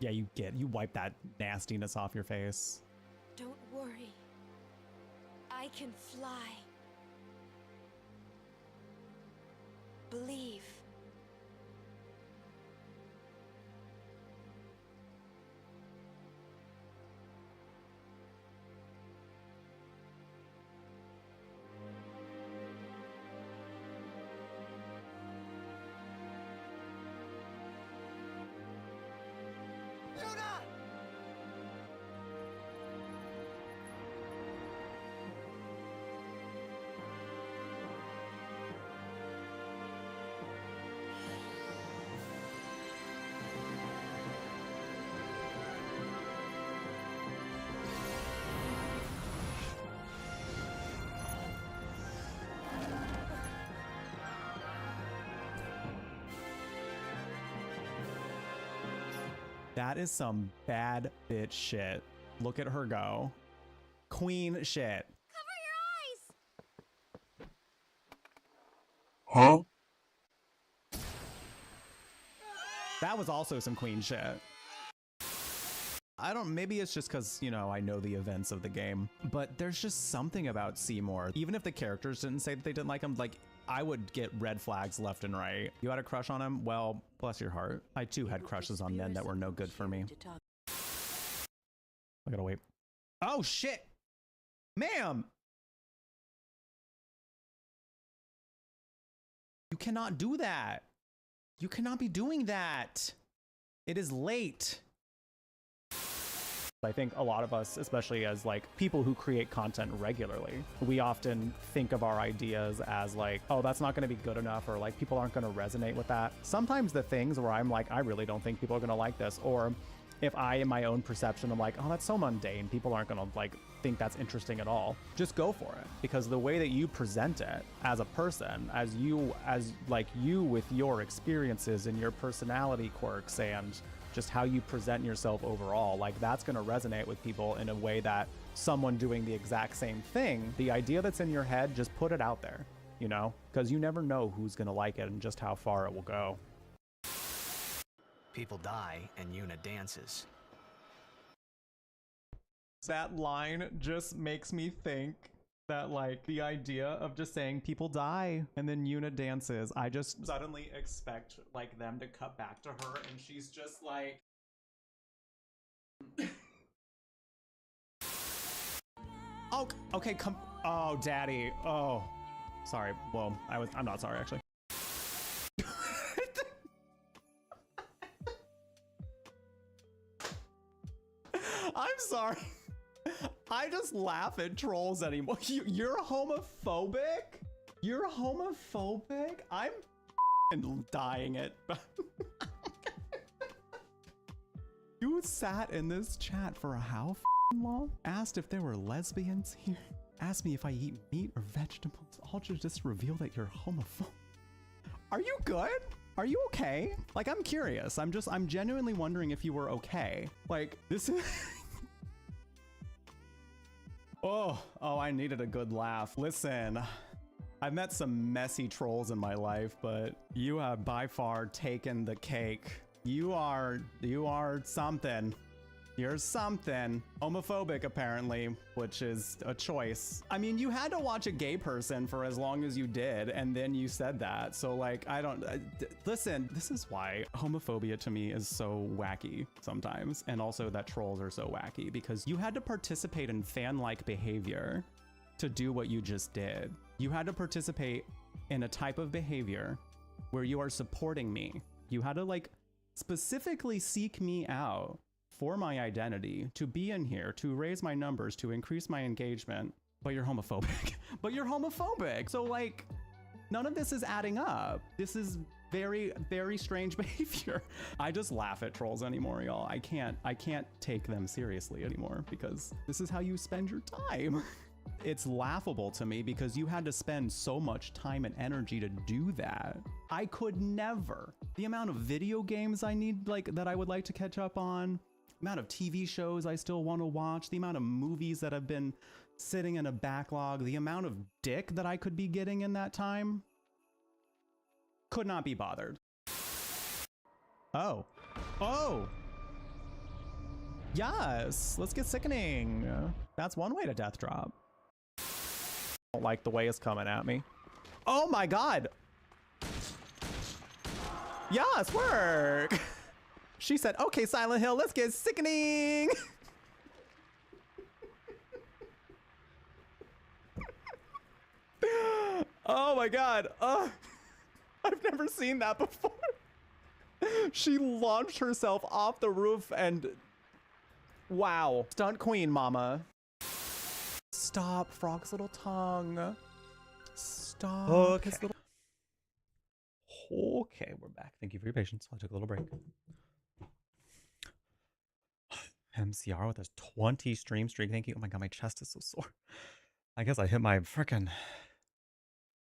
Yeah, you wipe that nastiness off your face. Don't worry. I can fly. Believe. That is some bad bitch shit. Look at her go. Queen shit. Huh? That was also some queen shit. Maybe it's just because, you know, I know the events of the game, but there's just something about Seymour. Even if the characters didn't say that they didn't like him, like, I would get red flags left and right. You had a crush on him? Well, bless your heart. I too had crushes on men that were no good for me. I gotta wait. Oh shit! Ma'am! You cannot do that. You cannot be doing that. It is late. I think a lot of us, especially as like people who create content regularly, we often think of our ideas as like, oh, that's not going to be good enough, or like people aren't going to resonate with that. Sometimes the things where I'm like, I really don't think people are going to like this, or if I, in my own perception, I'm like, oh, that's so mundane, people aren't going to like think that's interesting at all, just go for it. Because the way that you present it as a person, as you with your experiences and your personality quirks and just how you present yourself overall, like that's going to resonate with people in a way that someone doing the exact same thing, the idea that's in your head, just put it out there, you know, because you never know who's going to like it and just how far it will go. People die and Yuna dances. That line just makes me think that like the idea of just saying people die and then Yuna dances, I just suddenly expect like them to cut back to her and she's just like oh, okay, come, oh daddy, oh sorry, well I'm not sorry actually. I'm sorry. I just laugh at trolls anymore. You're homophobic? You're homophobic? I'm dying it. You sat in this chat for how long? Asked if there were lesbians here. Asked me if I eat meat or vegetables. All to just reveal that you're homophobic. Are you good? Are you okay? Like, I'm curious. I'm genuinely wondering if you were okay. Like, this is... Oh, I needed a good laugh. Listen, I've met some messy trolls in my life, but you have by far taken the cake. You are something. You're something. Homophobic, apparently, which is a choice. I mean, you had to watch a gay person for as long as you did, and then you said that. So, like, listen, this is why homophobia to me is so wacky sometimes, and also that trolls are so wacky, because you had to participate in fan-like behavior to do what you just did. You had to participate in a type of behavior where you are supporting me. You had to, like, specifically seek me out for my identity, to be in here, to raise my numbers, to increase my engagement, but you're homophobic. But you're homophobic. So like, none of this is adding up. This is very, very strange behavior. I just laugh at trolls anymore, y'all. I can't take them seriously anymore because this is how you spend your time. It's laughable to me because you had to spend so much time and energy to do that. I could never. The amount of video games I need, like, that I would like to catch up on, amount of TV shows I still want to watch, the amount of movies that have been sitting in a backlog, the amount of dick that I could be getting in that time. Could not be bothered. Oh. Oh! Yes! Let's get sickening! That's one way to death drop. I don't like the way it's coming at me. Oh my god! Yes, work! She said, okay, Silent Hill, let's get sickening! Oh my god. I've never seen that before. She launched herself off the roof and... Wow. Stunt queen, mama. Stop, Frog's little tongue. Stop. Okay. His little... Okay, we're back. Thank you for your patience. I took a little break. MCR with a 20 stream streak. Thank you. Oh my god, my chest is so sore. I guess I hit my frickin'...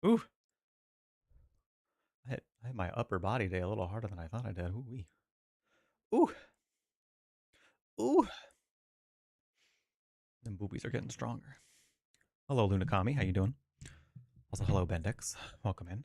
Ooh. I hit my upper body day a little harder than I thought I did. Ooh-wee. Ooh. Ooh. Them boobies are getting stronger. Hello, Lunakami. How you doing? Also, hello, Bendix. Welcome in.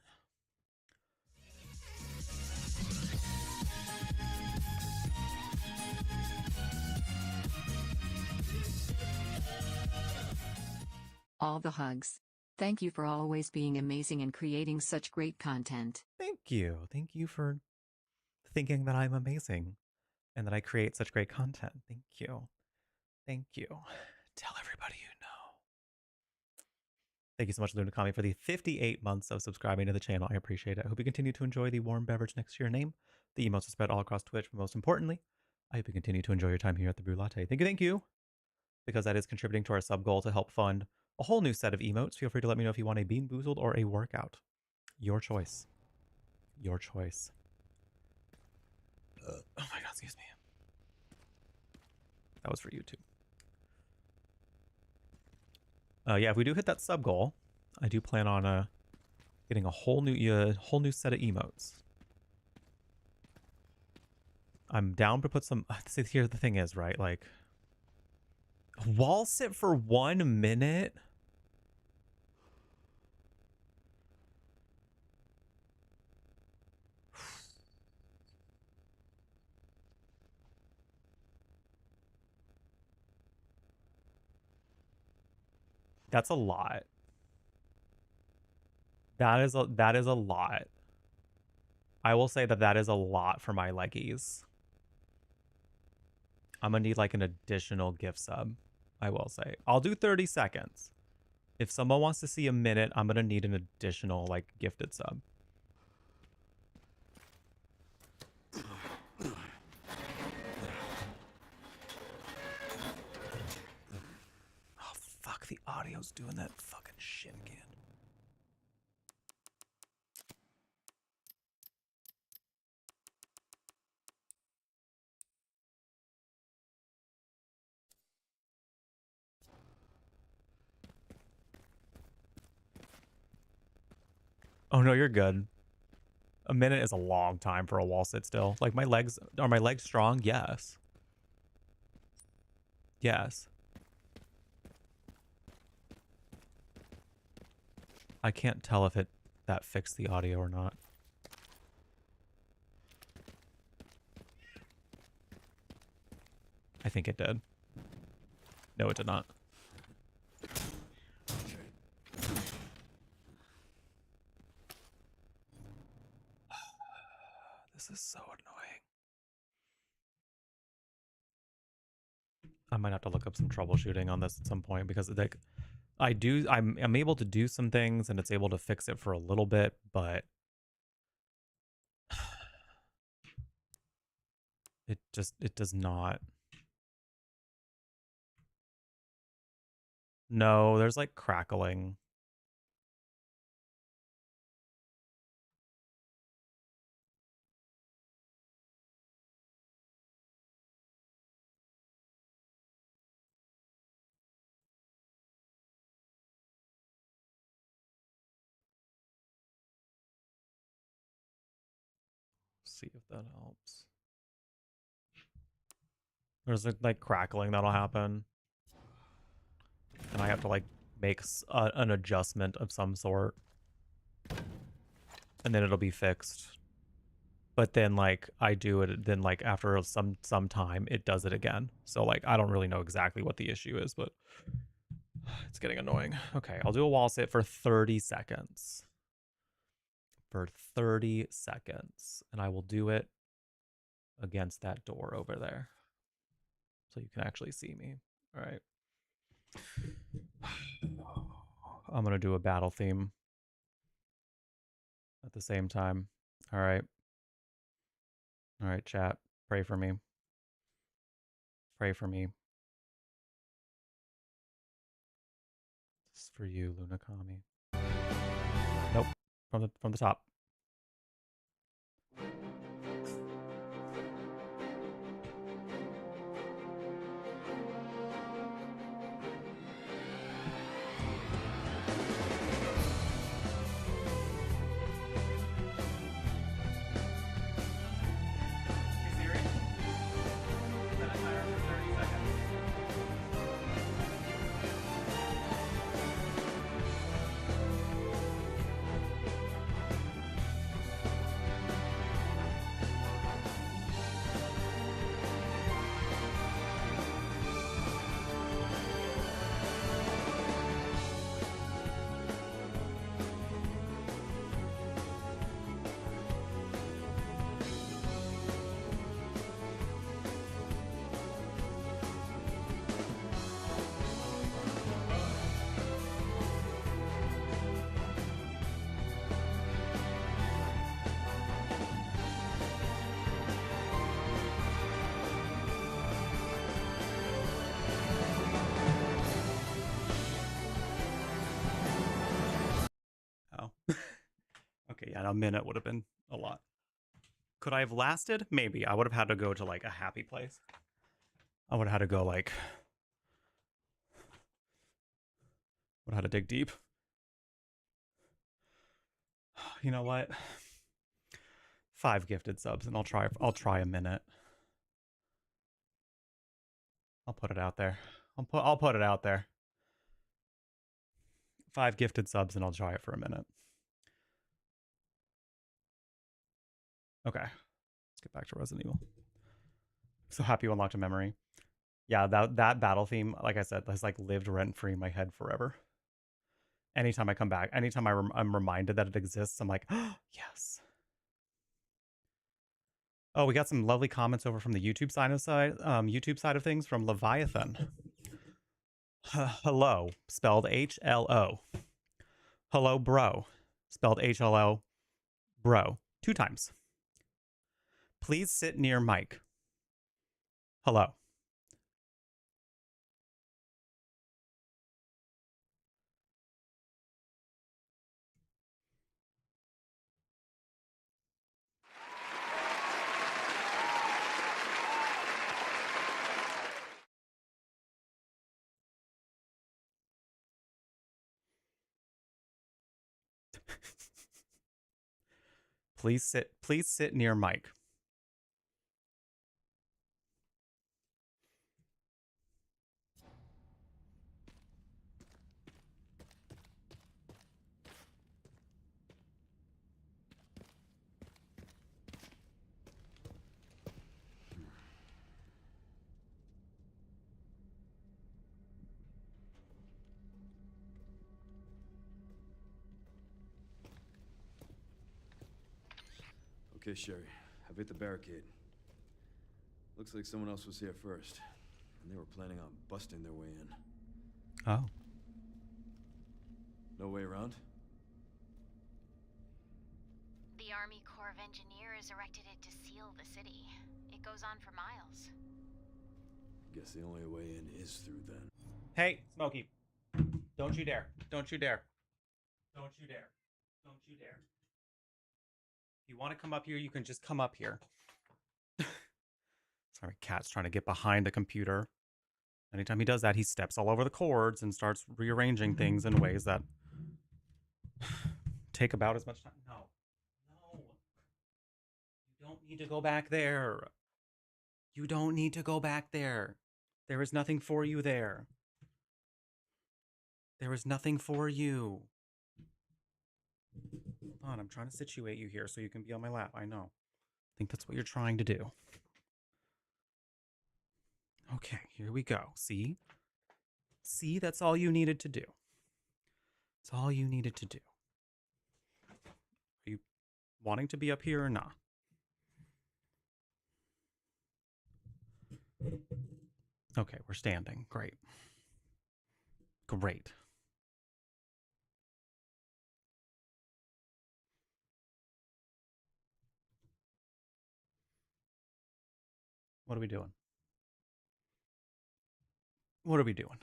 All the hugs. Thank you for always being amazing and creating such great content. Thank you. Thank you for thinking that I'm amazing and that I create such great content. Thank you. Thank you. Tell everybody you know. Thank you so much, Lunakami, for the 58 months of subscribing to the channel. I appreciate it. I hope you continue to enjoy the warm beverage next to your name. The emotes are spread all across Twitch, but most importantly, I hope you continue to enjoy your time here at the Brew Latte. Thank you, because that is contributing to our sub goal to help fund a whole new set of emotes. Feel free to let me know if you want a Bean Boozled or a workout. Your choice. Your choice. Oh my god, excuse me. That was for you too. Yeah, if we do hit that sub goal, I do plan on getting a whole new set of emotes. I'm down to put some. See, here the thing is, right? Like, wall sit for 1 minute. That's a lot. That is a lot. I will say that is a lot for my leggies. I'm gonna need like an additional gift sub. I will say. I'll do 30 seconds. If someone wants to see a minute, I'm gonna need an additional like gifted sub. Oh fuck, the audio's doing that fucking shit again. Oh no, you're good. A minute is a long time for a wall sit still. Like my legs, are my legs strong? Yes. Yes. I can't tell if that fixed the audio or not. I think it did. No, it did not. This is so annoying. I might have to look up some troubleshooting on this at some point because like I'm able to do some things and it's able to fix it for a little bit, but it does not. No, there's like crackling. See if that helps. There's like crackling that'll happen. And I have to like make an adjustment of some sort. And then it'll be fixed. But then like I do it, then like after some time it does it again. So like I don't really know exactly what the issue is, but it's getting annoying. Okay, I'll do a wall sit for 30 seconds. For 30 seconds. And I will do it against that door over there. So you can actually see me. All right. I'm going to do a battle theme at the same time. All right. All right, chat. Pray for me. Pray for me. This is for you, Lunakami. Nope. From the top. Okay, yeah, a minute would have been a lot. Could I have lasted? Maybe. I would have had to go to like a happy place. I would have had to go like... would have had to dig deep. You know what? 5 gifted subs and I'll try a minute. I'll put it out there. I'll put it out there. 5 gifted subs and I'll try it for a minute. Okay, let's get back to Resident Evil. So happy you unlocked a memory. Yeah, that battle theme, like I said, has like lived rent-free in my head forever. Anytime I come back, anytime I'm reminded that it exists, I'm like, oh, yes. Oh, we got some lovely comments over from the YouTube side of things from Leviathan. Hello, spelled H-L-O. Hello, bro, spelled H-L-O, bro, 2 times. Please sit near Mike. Hello. Please sit near Mike. Okay, Sherry. I've hit the barricade. Looks like someone else was here first, and they were planning on busting their way in. Oh. No way around? The Army Corps of Engineers erected it to seal the city. It goes on for miles. Guess the only way in is through then. Hey, Smokey. Don't you dare. Don't you dare. Don't you dare. Don't you dare. If you want to come up here, you can just come up here. Sorry, Cat's trying to get behind the computer. Anytime he does that, he steps all over the cords and starts rearranging things in ways that take about as much time. No. No. You don't need to go back there. You don't need to go back there. There is nothing for you there. There is nothing for you. Hold on, I'm trying to situate you here so you can be on my lap. I know. I think that's what you're trying to do. Okay, here we go. See? See, that's all you needed to do. That's all you needed to do. Are you wanting to be up here or not? Okay, we're standing. Great. Great. What are we doing? What are we doing?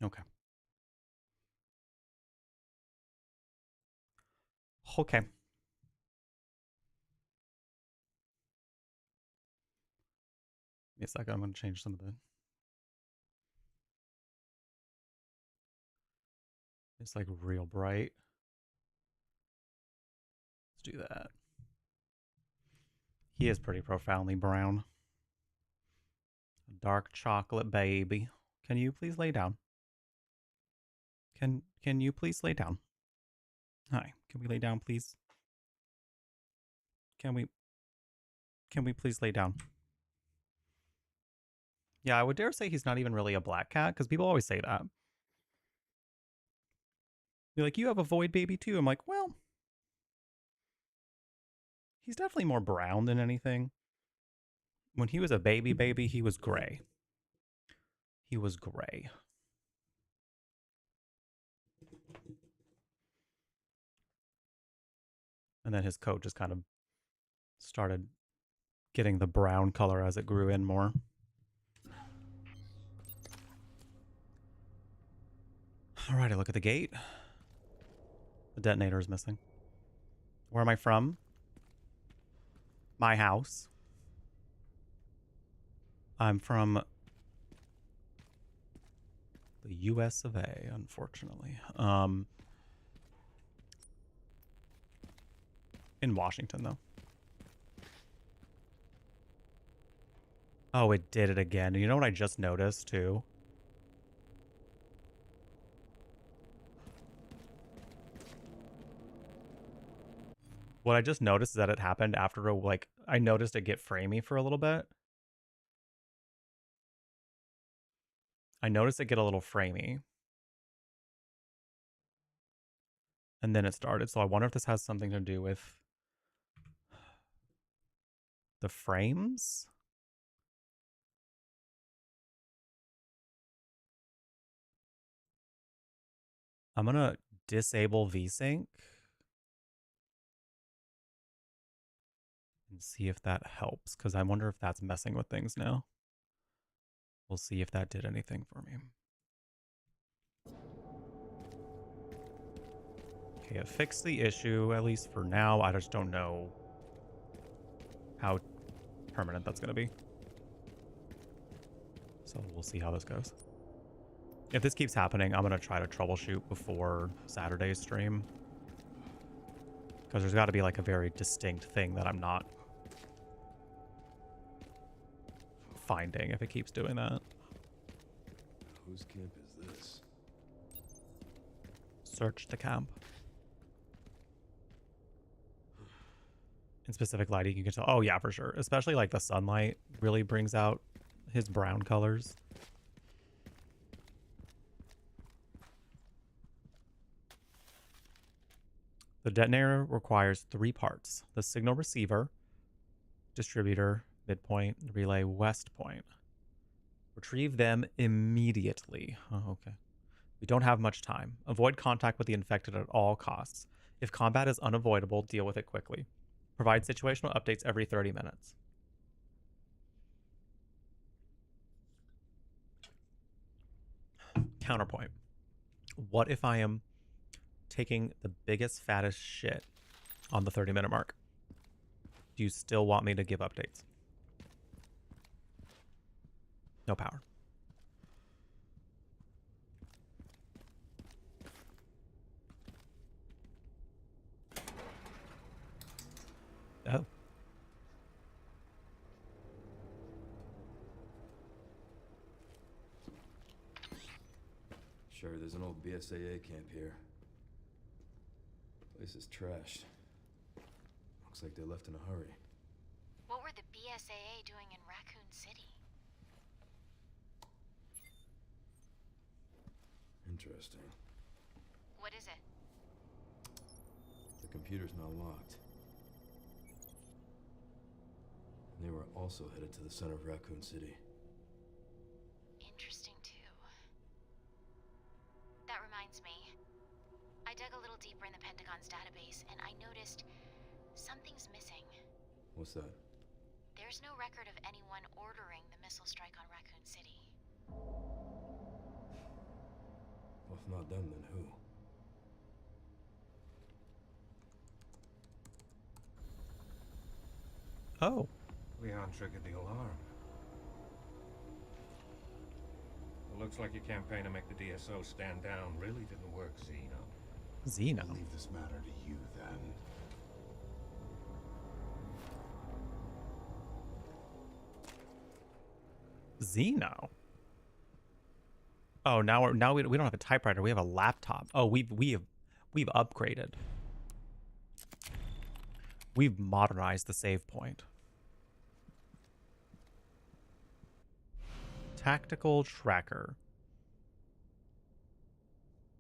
Okay. Okay. Give me a second. I'm going to change some of the... It's like real bright. Let's do that. He is pretty profoundly brown. Dark chocolate baby. Can you please lay down? Can you please lay down? Hi. Can we lay down, please? Can we please lay down? Yeah, I would dare say he's not even really a black cat, because people always say that. You're like, you have a void baby too. I'm like, well, he's definitely more brown than anything. When he was a baby, he was gray. He was gray. And then his coat just kind of started getting the brown color as it grew in more. All right, I look at the gate. The detonator is missing. Where am I from? My house. I'm from the US of A, unfortunately. In Washington, though. Oh, it did it again. You know what I just noticed, too? What I just noticed is that it happened after, like, I noticed it get framey for a little bit. I noticed it get a little framey. And then it started. So I wonder if this has something to do with the frames? I'm going to disable VSync and see if that helps, because I wonder if that's messing with things now. We'll see if that did anything for me. Okay, it fixed the issue, at least for now. I just don't know how permanent that's going to be. So we'll see how this goes. If this keeps happening, I'm going to try to troubleshoot before Saturday's stream. Because there's got to be like a very distinct thing that I'm not finding if it keeps doing that. Whose camp is this? Search the camp. In specific lighting, you can tell. Oh, yeah, for sure. Especially like the sunlight really brings out his brown colors. The detonator requires 3 parts: the signal receiver, distributor, midpoint, relay, west point. Retrieve them immediately. Oh, okay. We don't have much time. Avoid contact with the infected at all costs. If combat is unavoidable, deal with it quickly. Provide situational updates every 30 minutes. Counterpoint. What if I am taking the biggest, fattest shit on the 30-minute mark? Do you still want me to give updates? No power. Sherry, there's an old BSAA camp here. Place is trashed. Looks like they left in a hurry. What were the BSAA doing in Raccoon City? Interesting. What is it? The computer's not locked. And they were also headed to the center of Raccoon City. Interesting, too. That reminds me. I dug a little deeper in the Pentagon's database, and I noticed something's missing. What's that? There's no record of anyone ordering the missile strike on Raccoon City. Well, if not them, then who? Oh. Leon triggered the alarm. It looks like your campaign to make the DSO stand down really didn't work, Zeno. Zeno? I'll leave this matter to you, then. Zeno? Oh, now we don't have a typewriter. We have a laptop. Oh, we've upgraded. We've modernized the save point. Tactical tracker.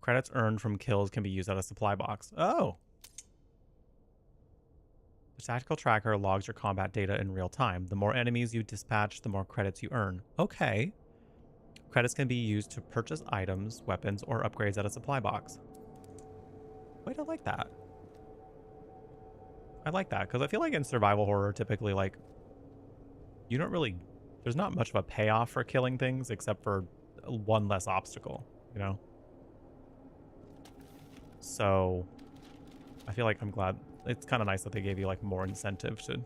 Credits earned from kills can be used at a supply box. Oh. The tactical tracker logs your combat data in real time. The more enemies you dispatch, the more credits you earn. Okay. Credits can be used to purchase items, weapons, or upgrades at a supply box. Wait, I like that. I like that, because I feel like in survival horror, typically, like, you don't really... There's not much of a payoff for killing things, except for one less obstacle, you know? So, I feel like I'm glad... It's kind of nice that they gave you, like, more incentive to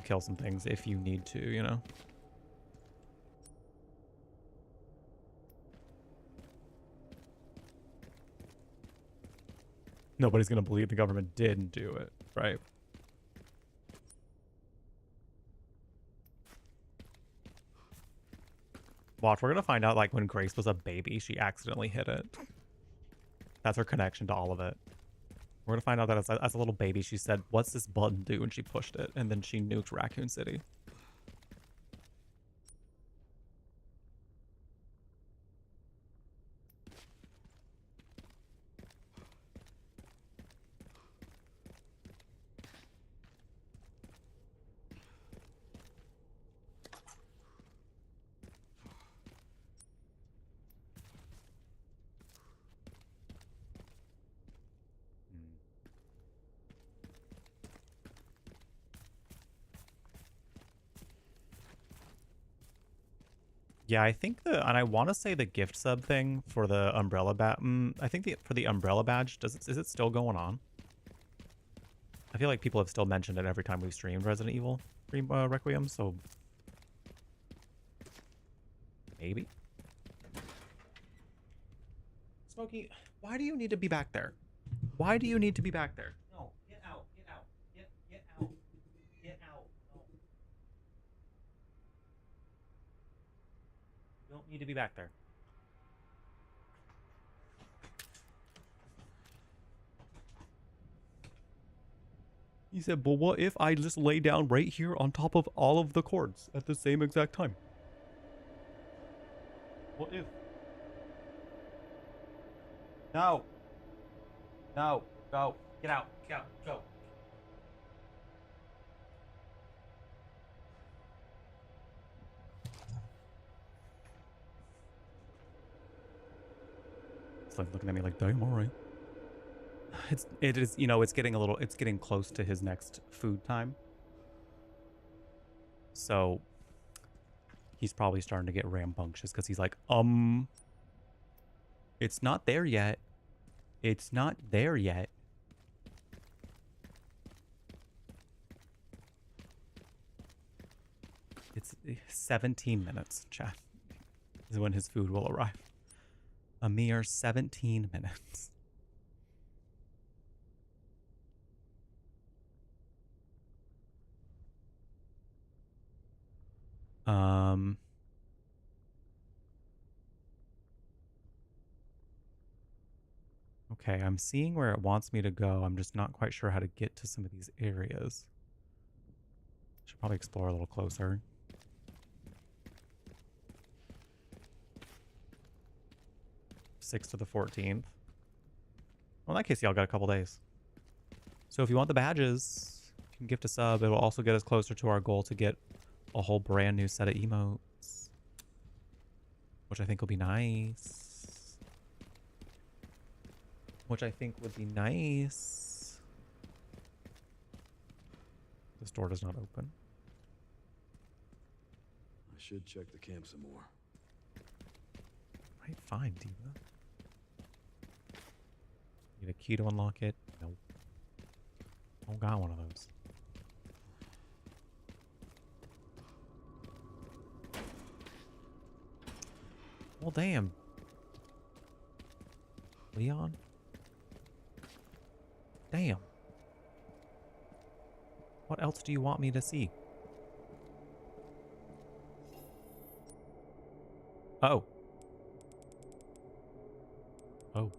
kill some things if you need to, you know? Nobody's gonna believe the government didn't do it, right? Watch, we're gonna find out, like, when Grace was a baby, she accidentally hit it. That's her connection to all of it. We're gonna find out that as a little baby, she said, "What's this button do?" and she pushed it, and then she nuked Raccoon City. Yeah, I think and I want to say the gift sub thing for the umbrella badge. I think for the umbrella badge, is it still going on? I feel like people have still mentioned it every time we've streamed Resident Evil Requiem, so maybe. Smokey, why do you need to be back there? Why do you need to be back there? No, get out, get out, get out, get out. No. You don't need to be back there. He said, but what if I just lay down right here on top of all of the cords at the same exact time? What if? No. No. Go. Get out. Get out. Go. It's like looking at me like, damn, all right. It is, you know, it's getting close to his next food time. So he's probably starting to get rambunctious because he's like, it's not there yet. It's not there yet. It's 17 minutes, chat, is when his food will arrive. A mere 17 minutes. Okay, I'm seeing where it wants me to go. I'm just not quite sure how to get to some of these areas. Should probably explore a little closer. Sixth to the 14th. Well, in that case, y'all got a couple days. So if you want the badges, you can gift a sub. It will also get us closer to our goal to get a whole brand new set of emotes, which I think will be nice. Which I think would be nice. This door does not open. I should check the camp some more. Right, fine, Diva. Need a key to unlock it? Nope. Don't got one of those. Well, damn. Leon? Damn. What else do you want me to see? Oh. Oh.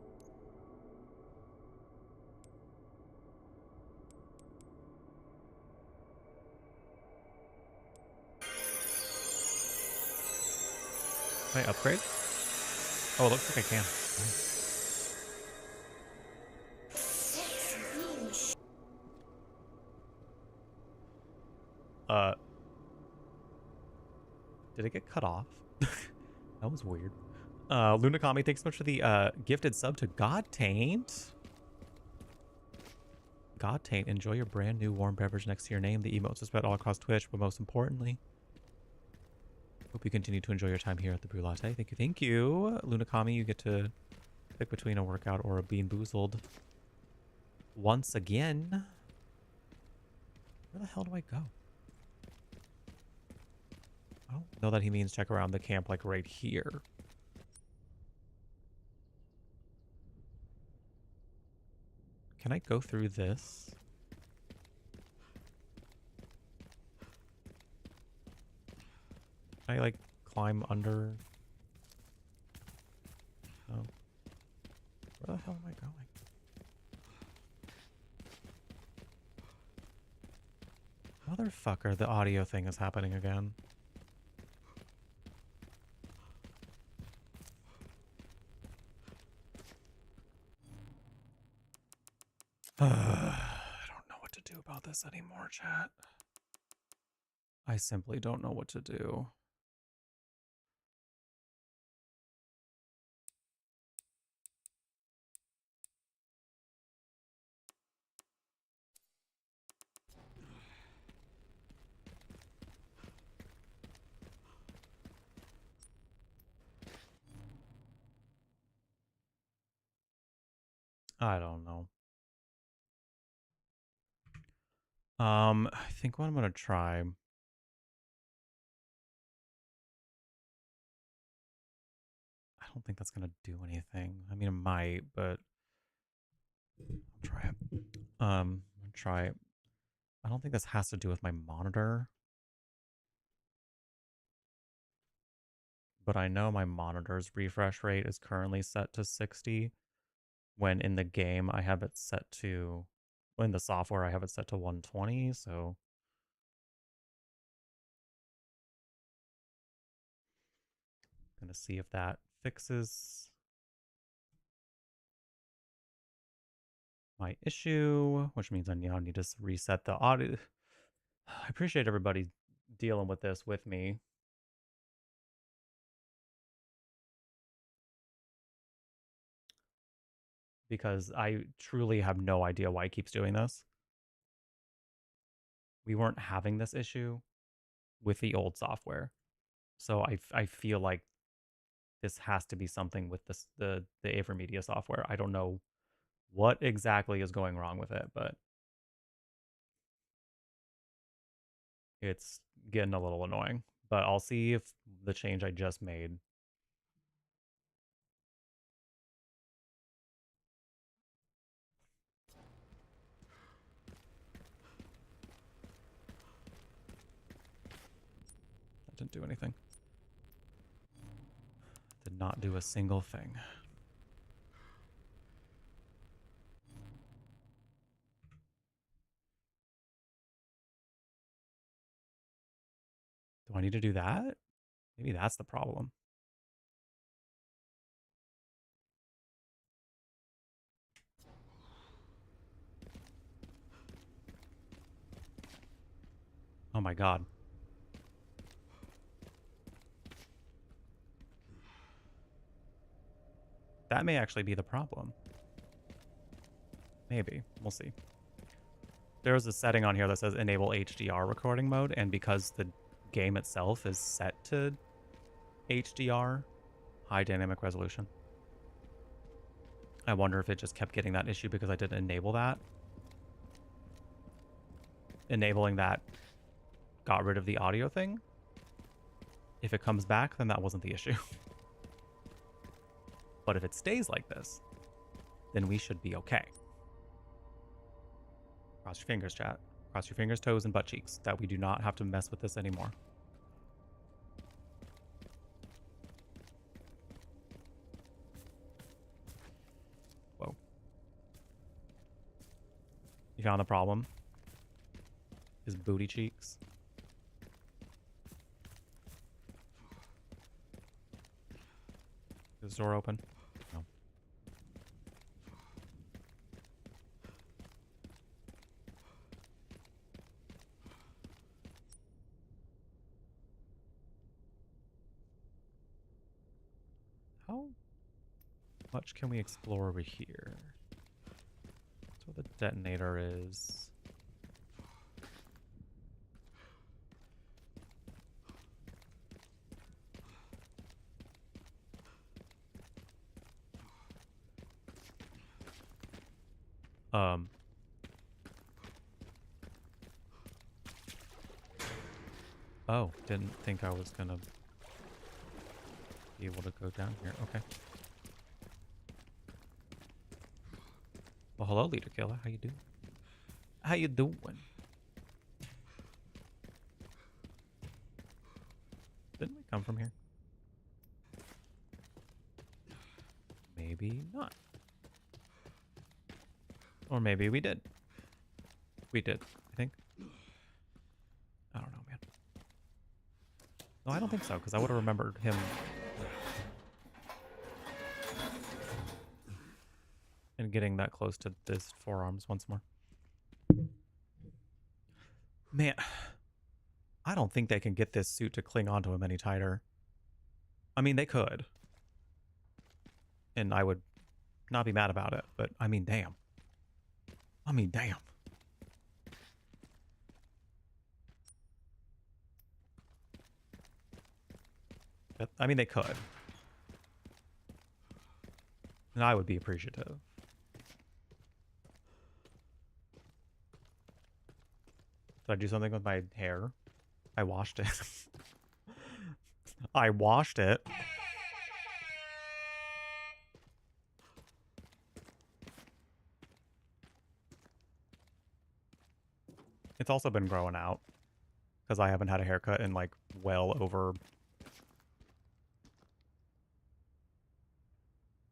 Can I upgrade? Oh, it looks like I can. Nice. Did it get cut off? That was weird. Lunakami, thanks so much for the gifted sub to God Taint. God Taint, enjoy your brand new warm beverage next to your name. The emotes are spread all across Twitch, but most importantly, hope you continue to enjoy your time here at the Brew Latte. Thank you, thank you. Lunakami, you get to pick between a workout or a Bean Boozled. Once again. Where the hell do I go? I don't know that he means check around the camp like right here. Can I go through this? Can I like climb under? Oh. Where the hell am I going? Motherfucker, the audio thing is happening again. I don't know what to do about this anymore, chat. I simply don't know what to do. I don't know. I think what I'm gonna try. I don't think that's gonna do anything. I mean, it might, but I'll try it. I'll try it. I don't think this has to do with my monitor, but I know my monitor's refresh rate is currently set to 60, when in the game I have it set to, in the software I have it set to 120. So gonna see if that fixes my issue, which means I now need to reset the audio. I appreciate everybody dealing with this with me. Because I truly have no idea why it keeps doing this. We weren't having this issue with the old software. So I feel like this has to be something with this, the AverMedia software. I don't know what exactly is going wrong with it, but it's getting a little annoying. But I'll see if the change I just made that didn't do anything. Did not do a single thing. I need to do that? Maybe that's the problem. Oh my god. That may actually be the problem. Maybe. We'll see. There's a setting on here that says enable HDR recording mode, and because the game itself is set to HDR, high dynamic resolution, I wonder if it just kept getting that issue because I didn't enable that. Enabling that got rid of the audio thing. If it comes back, then that wasn't the issue. But if it stays like this, then we should be okay. Cross your fingers, chat. Cross your fingers, toes, and butt cheeks that we do not have to mess with this anymore. Whoa. You found the problem? His booty cheeks. Is the door open? No. How much can we explore over here? That's where the detonator is. Oh, didn't think I was gonna be able to go down here. Okay. Well, hello, leader killer. How you doing? How you doing? Didn't we come from here? Maybe not. Or maybe we did. We did, I think. I don't know, man. No, I don't think so, because I would have remembered him. And getting that close to this forearms once more. Man, I don't think they can get this suit to cling onto him any tighter. I mean, they could. And I would not be mad about it, but I mean, damn. I mean, damn. I mean, they could. And I would be appreciative. Did I do something with my hair? I washed it. I washed it. It's also been growing out because I haven't had a haircut in like well over.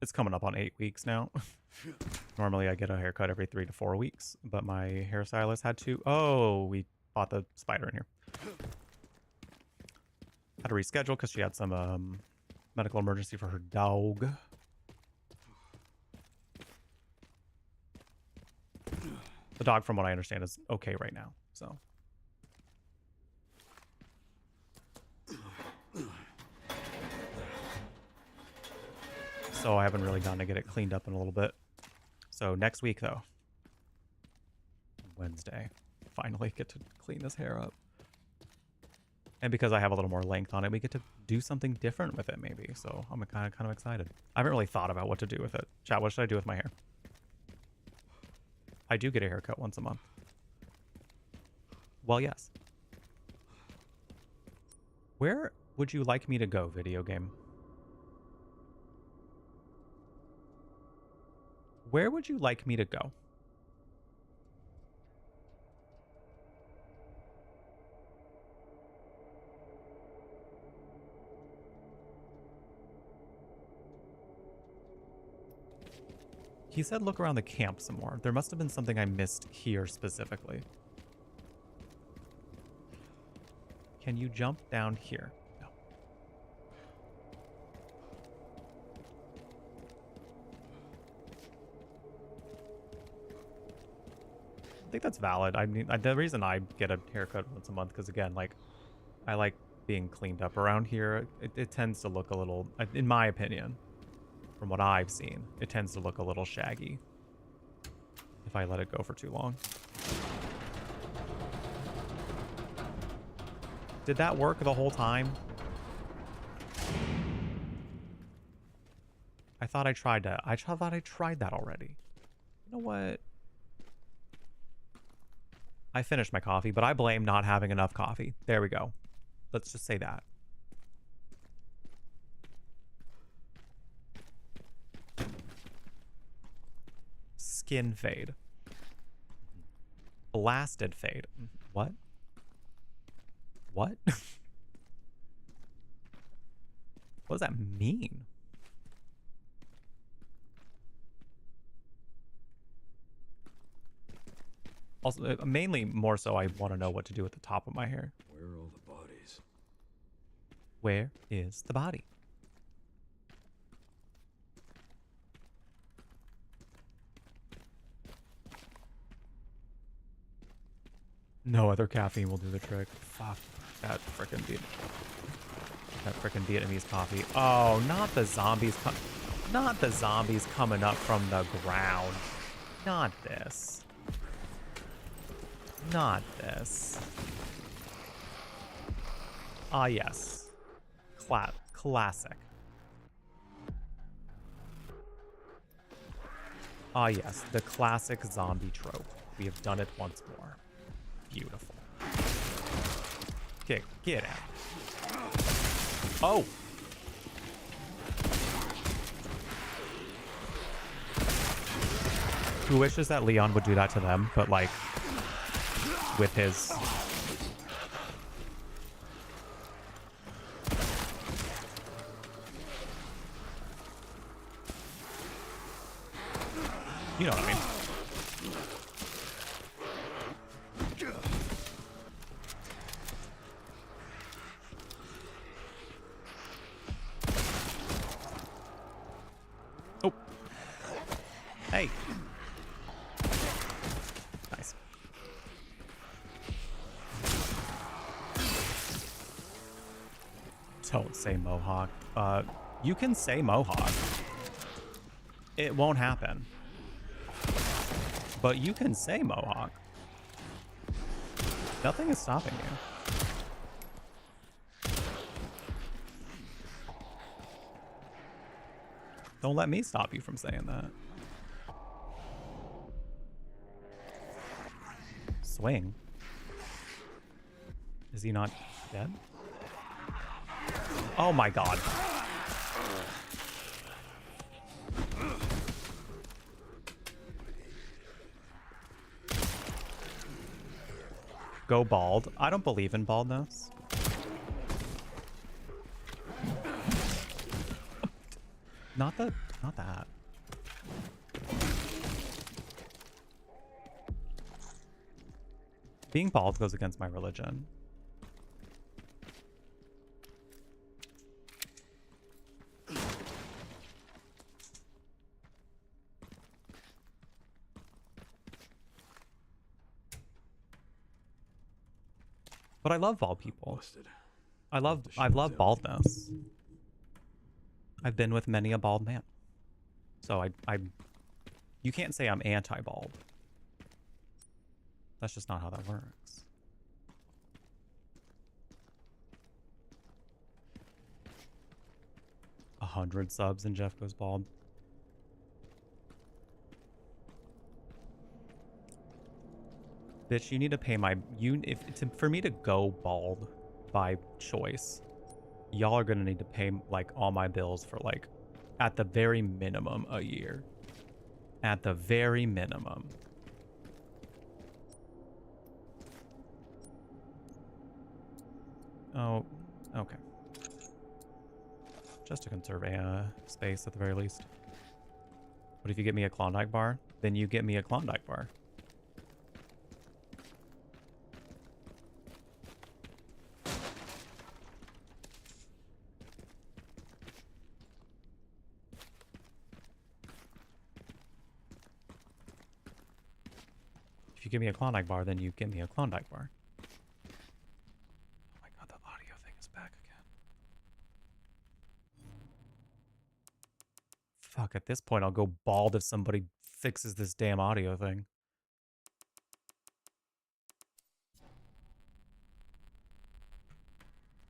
It's coming up on 8 weeks now. Normally I get a haircut every 3 to 4 weeks, but my hairstylist had to. Oh, we bought the spider in here. Had to reschedule because she had some medical emergency for her dog. The dog, from what I understand, is okay right now, so. So I haven't really gotten to get it cleaned up in a little bit. So next week, though. Wednesday. Finally get to clean this hair up. And because I have a little more length on it, we get to do something different with it, maybe. So I'm kind of excited. I haven't really thought about what to do with it. Chat, what should I do with my hair? I do get a haircut once a month. Well, yes. Where would you like me to go, video game? Where would you like me to go? He said look around the camp some more. There must have been something I missed here specifically. Can you jump down here? No. I think that's valid. I mean, the reason I get a haircut once a month, because again, like, I like being cleaned up around here. It tends to look a little, in my opinion, from what I've seen, it tends to look a little shaggy if I let it go for too long. Did that work the whole time? I thought I tried that. I thought I tried that already. You know what? I finished my coffee, but I blame not having enough coffee. There we go. Let's just say that. Skin fade. Blasted fade. What? What? What does that mean? Also, mainly more so I want to know what to do with the top of my hair. Where are all the bodies? Where is the body? No other caffeine will do the trick. Fuck that frickin' Vietnamese coffee. Oh, not the zombies not the zombies coming up from the ground. Not this. Not this. Ah, yes. Classic. Ah, yes. The classic zombie trope. We have done it once more. Beautiful. Get out. Oh! Who wishes that Leon would do that to them, but like with his you know what I mean. Oh. Hey. Nice. Don't say Mohawk. You can say Mohawk. It won't happen. But you can say Mohawk. Nothing is stopping you. Don't let me stop you from saying that. Swing. Is he not dead? Oh my god. Go bald. I don't believe in baldness. Not that. Being bald goes against my religion. But I love bald people. I love baldness. I've been with many a bald man. So you can't say I'm anti-bald. That's just not how that works. A 100 subs and Jeff goes bald. Bitch, you need to pay my for me to go bald by choice. Y'all are gonna need to pay like all my bills for like at the very minimum a year. At the very minimum. Oh, okay. Just to conserve space at the very least. But if you get me a Klondike bar, then you get me a Klondike bar. you give me a Klondike bar, then you give me a Klondike bar. Oh my god, the audio thing is back again. Fuck, at this point I'll go bald if somebody fixes this damn audio thing.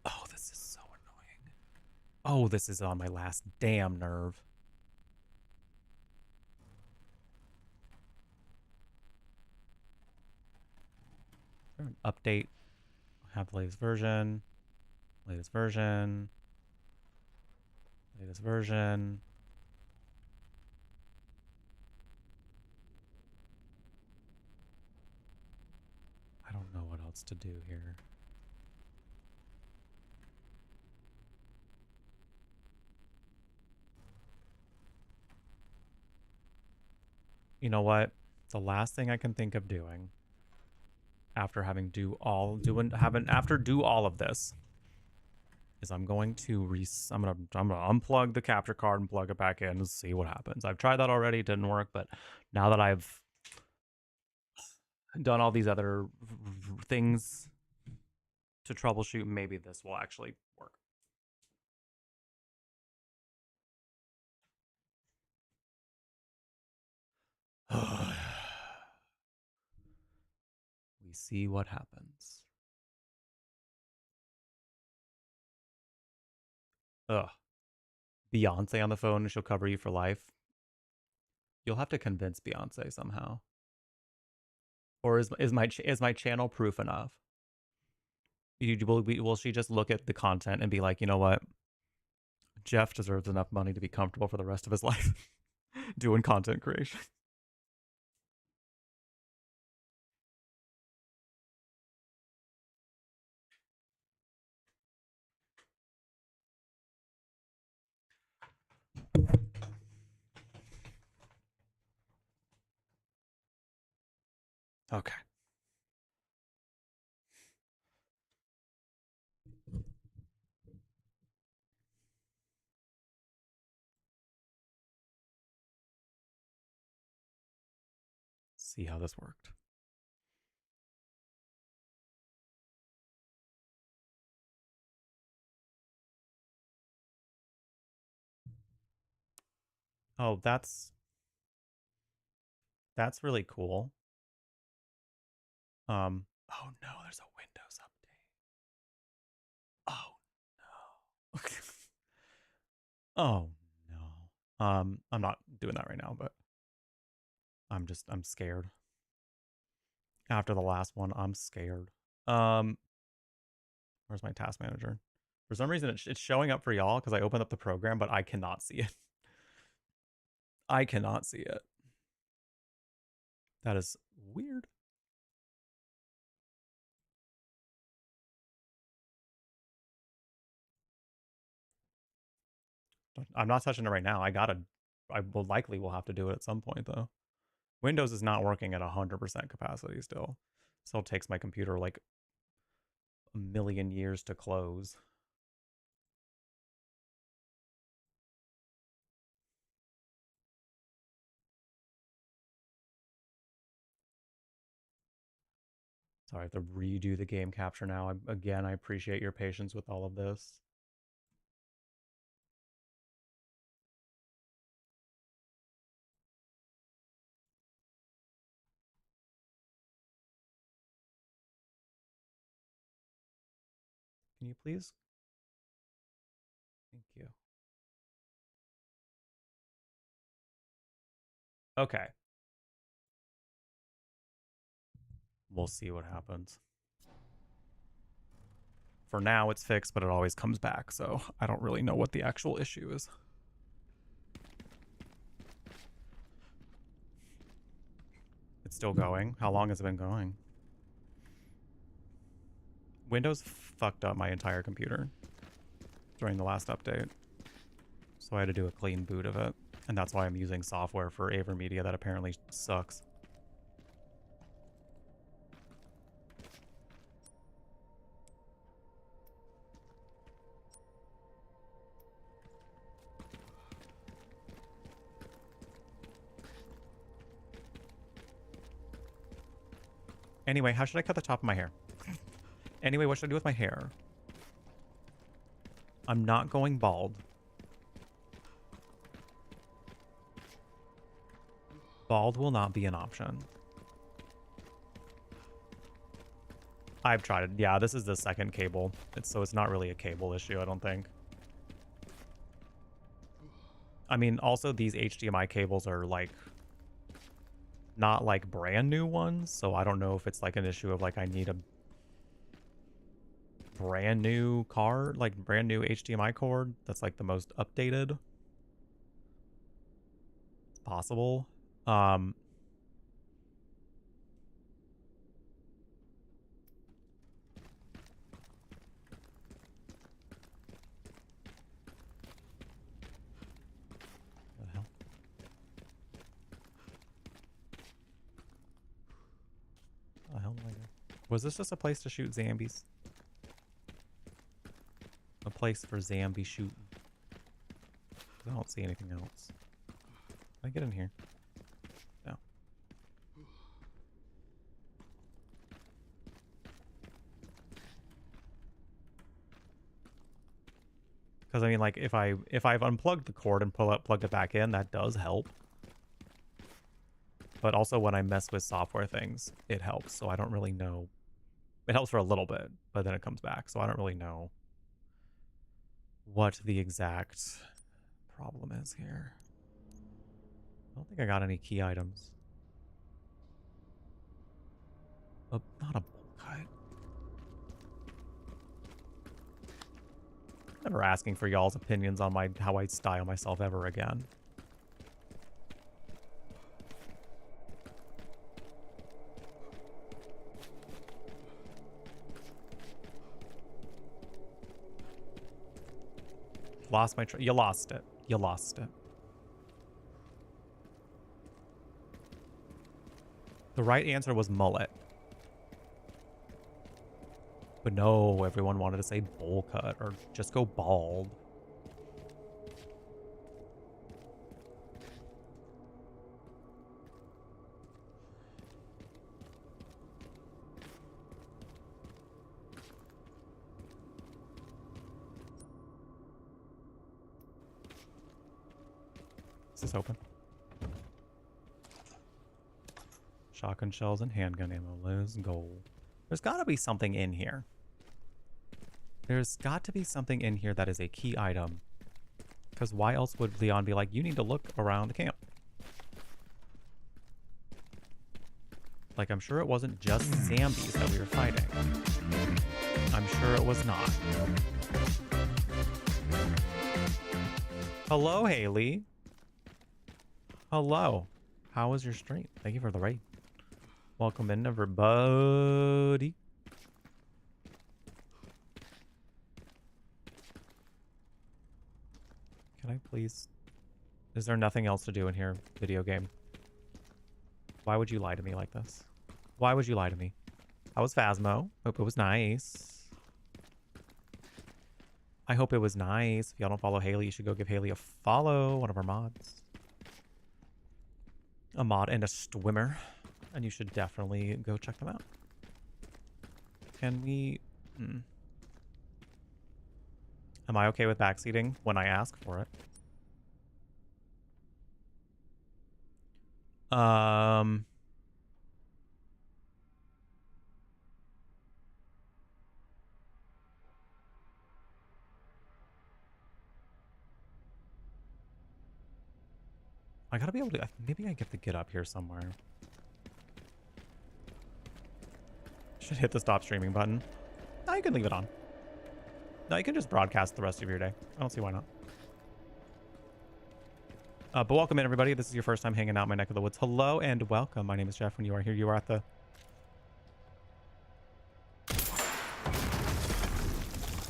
Oh, this is so annoying. Oh, this is on my last damn nerve. Is there an update? I have the latest version. Latest version. Latest version. I don't know what else to do here. You know what? The last thing I can think of doing after having do all of this is I'm going to I'm gonna unplug the capture card and plug it back in and see what happens. I've tried that already, it didn't work, but now that I've done all these other things to troubleshoot, maybe this will actually work. We see what happens. Ugh. Beyonce on the phone and she'll cover you for life. You'll have to convince Beyonce somehow. Or is my channel proof enough? Will she just look at the content and be like, you know what? Jeff deserves enough money to be comfortable for the rest of his life doing content creation. Okay. See how this worked. Oh, that's really cool. Oh no, there's a Windows update. Oh no. Oh no. I'm not doing that right now, but I'm scared. After the last one, I'm scared. Where's my task manager? For some reason, it's showing up for y'all because I opened up the program, but I cannot see it. I cannot see it. That is weird. I'm not touching it right now. I will have to do it at some point though. Windows is not working at 100% capacity still. Still takes my computer like a million years to close. Sorry, I have to redo the game capture now. Again, I appreciate your patience with all of this. Can you please? Thank you. Okay. We'll see what happens. For now, it's fixed, but it always comes back, so I don't really know what the actual issue is. It's still going? How long has it been going? Windows fucked up my entire computer during the last update. So I had to do a clean boot of it. And that's why I'm using software for AverMedia that apparently sucks. Anyway, how should I cut the top of my hair? Anyway, what should I do with my hair? I'm not going bald. Bald will not be an option. I've tried it. Yeah, this is the second cable. So it's not really a cable issue, I don't think. I mean, also these HDMI cables are like not like brand new ones, so I don't know if it's like an issue of like I need a brand new card, like brand new HDMI cord that's like the most updated. It's possible. What the hell? What the hell did I do? Was this just a place to shoot zombies? A place for zombie shooting. I don't see anything else. Can I get in here? No. Because I mean, like, if I've unplugged the cord and plugged it back in, that does help. But also when I mess with software things, it helps. So I don't really know. It helps for a little bit, but then it comes back. So I don't really know what the exact problem is here. I don't think I got any key items. Not a bolt cut. Never asking for y'all's opinions on how I style myself ever again. Lost my you lost it. You lost it. The right answer was mullet. But no, everyone wanted to say bowl cut or just go bald. Is this open? Shotgun shells and handgun ammo. Lose gold. There's got to be something in here. There's got to be something in here that is a key item. Because why else would Leon be like, you need to look around the camp? Like, I'm sure it wasn't just zombies that we were fighting. I'm sure it was not. Hello, Haley. Hello. How was your stream? Thank you for the raid. Welcome in, everybody. Can I please? Is there nothing else to do in here, video game? Why would you lie to me like this? Why would you lie to me? How was Phasmo? Hope it was nice. I hope it was nice. If y'all don't follow Haley, you should go give Haley a follow. One of our mods. A mod and a swimmer. And you should definitely go check them out. Can we... Am I okay with backseating when I ask for it? I gotta be able to... Maybe I get to get up here somewhere. Should hit the stop streaming button. No, you can leave it on. No, you can just broadcast the rest of your day. I don't see why not. But welcome in, everybody. This is your first time hanging out in my neck of the woods. Hello and welcome. My name is Jeff. When you are here, you are at the...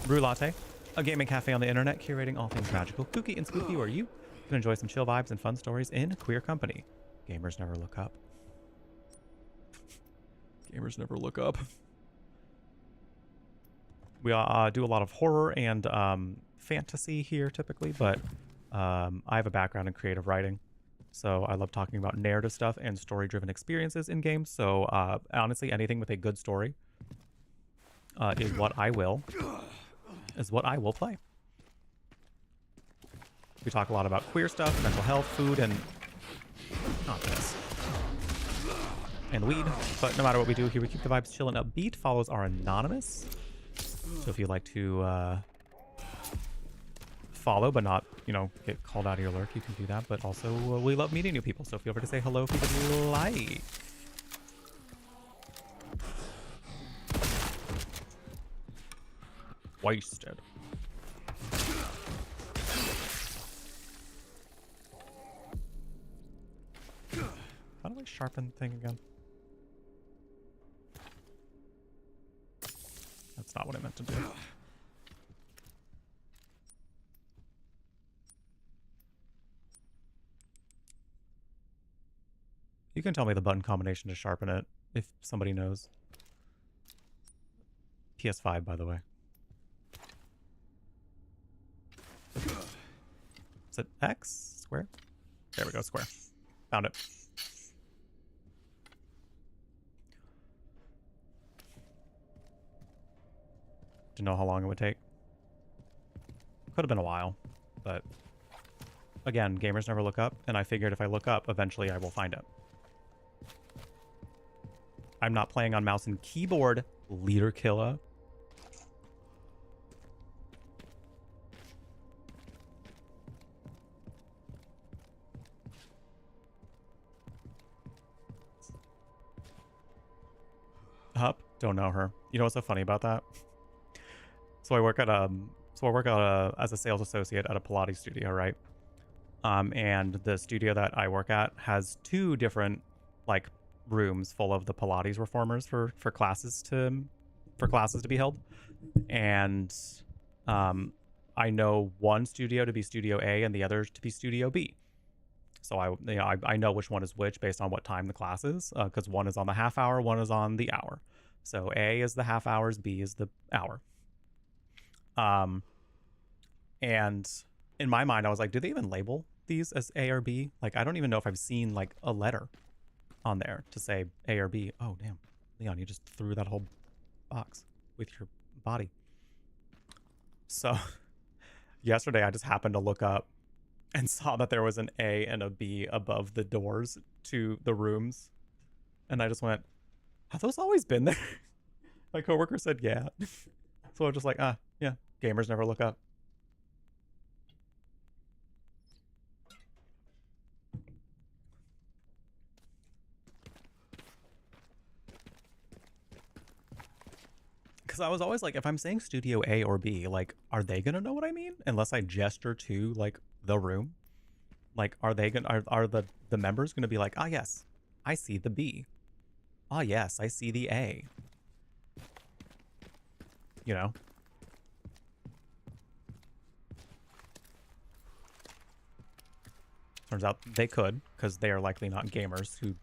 Brew Latte, a gaming cafe on the internet, curating all things magical, kooky, and spooky, where you can enjoy some chill vibes and fun stories in queer company. Gamers never look up. Gamers never look up. We do a lot of horror and fantasy here typically, but I have a background in creative writing. So I love talking about narrative stuff and story-driven experiences in games. So honestly, anything with a good story is what I will play. We talk a lot about queer stuff, mental health, food, and not this. And weed. But no matter what we do here, we keep the vibes chill and upbeat. Follows are anonymous. So if you'd like to follow but not, you know, get called out of your lurk, you can do that. But also, we love meeting new people, so feel free to say hello if you would like. Wasted. How do I sharpen the thing again? That's not what I meant to do. You can tell me the button combination to sharpen it if somebody knows. PS5, by the way. Is it X? Square? There we go, square. Found it. To know how long it would take. Could have been a while, but again, gamers never look up, and I figured if I look up, eventually I will find it. I'm not playing on mouse and keyboard, leader killer. Hup, don't know her. You know what's so funny about that? So I work at as a sales associate at a Pilates studio, right? And the studio that I work at has 2 different like rooms full of the Pilates reformers for classes to be held. And I know one studio to be Studio A and the other to be Studio B. So I know which one is which based on what time the class is, because one is on the half hour, one is on the hour. So A is the half hours, B is the hour. And in my mind, I was like, do they even label these as A or B? Like, I don't even know if I've seen like a letter on there to say A or B. Oh, damn. Leon, you just threw that whole box with your body. So yesterday I just happened to look up and saw that there was an A and a B above the doors to the rooms. And I just went, have those always been there? My coworker said, yeah. So I was just like, yeah, gamers never look up. Because I was always like, if I'm saying Studio A or B, like, are they gonna know what I mean? Unless I gesture to like the room. Like, are they gonna are the members gonna be like, ah, yes, I see the B. Ah, yes, I see the A. You know? Turns out they could, because they are likely not gamers who,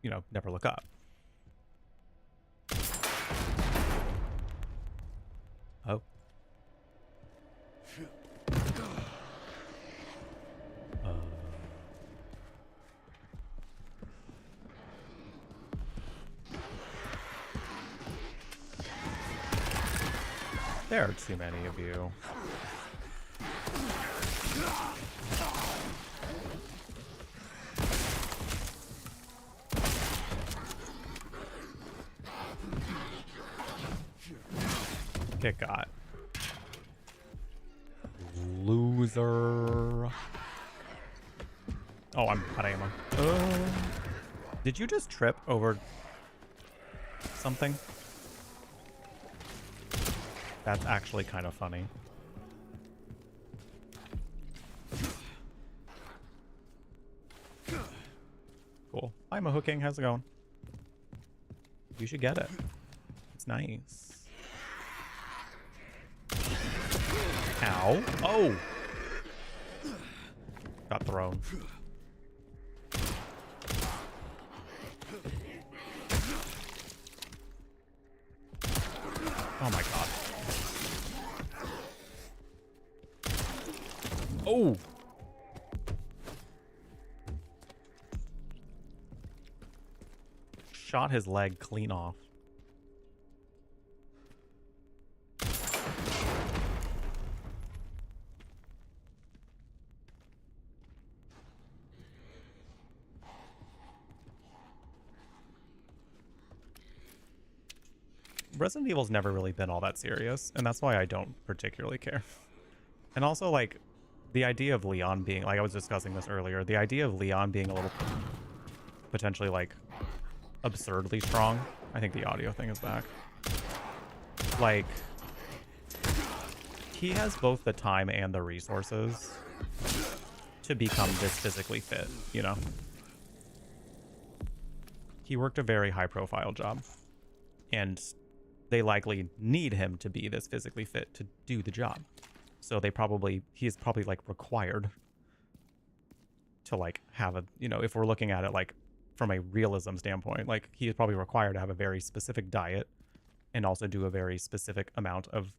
you know, never look up. Oh. There are too many of you. Get got. Loser. Oh, I'm out of ammo. Did you just trip over something? That's actually kind of funny. Cool. Hi, Mahooking. How's it going? You should get it. It's nice. Ow. Oh! Got thrown. Oh my god. Oh! shot his leg clean off. Resident Evil's never really been all that serious, and that's why I don't particularly care. And also, like, the idea of Leon being, like I was discussing this earlier, the idea of Leon being a little potentially, like, absurdly strong. I think the audio thing is back. Like, he has both the time and the resources to become this physically fit, you know? He worked a very high-profile job, and they likely need him to be this physically fit to do the job. So he's probably like required to like have a, you know, if we're looking at it like from a realism standpoint, like he is probably required to have a very specific diet and also do a very specific amount of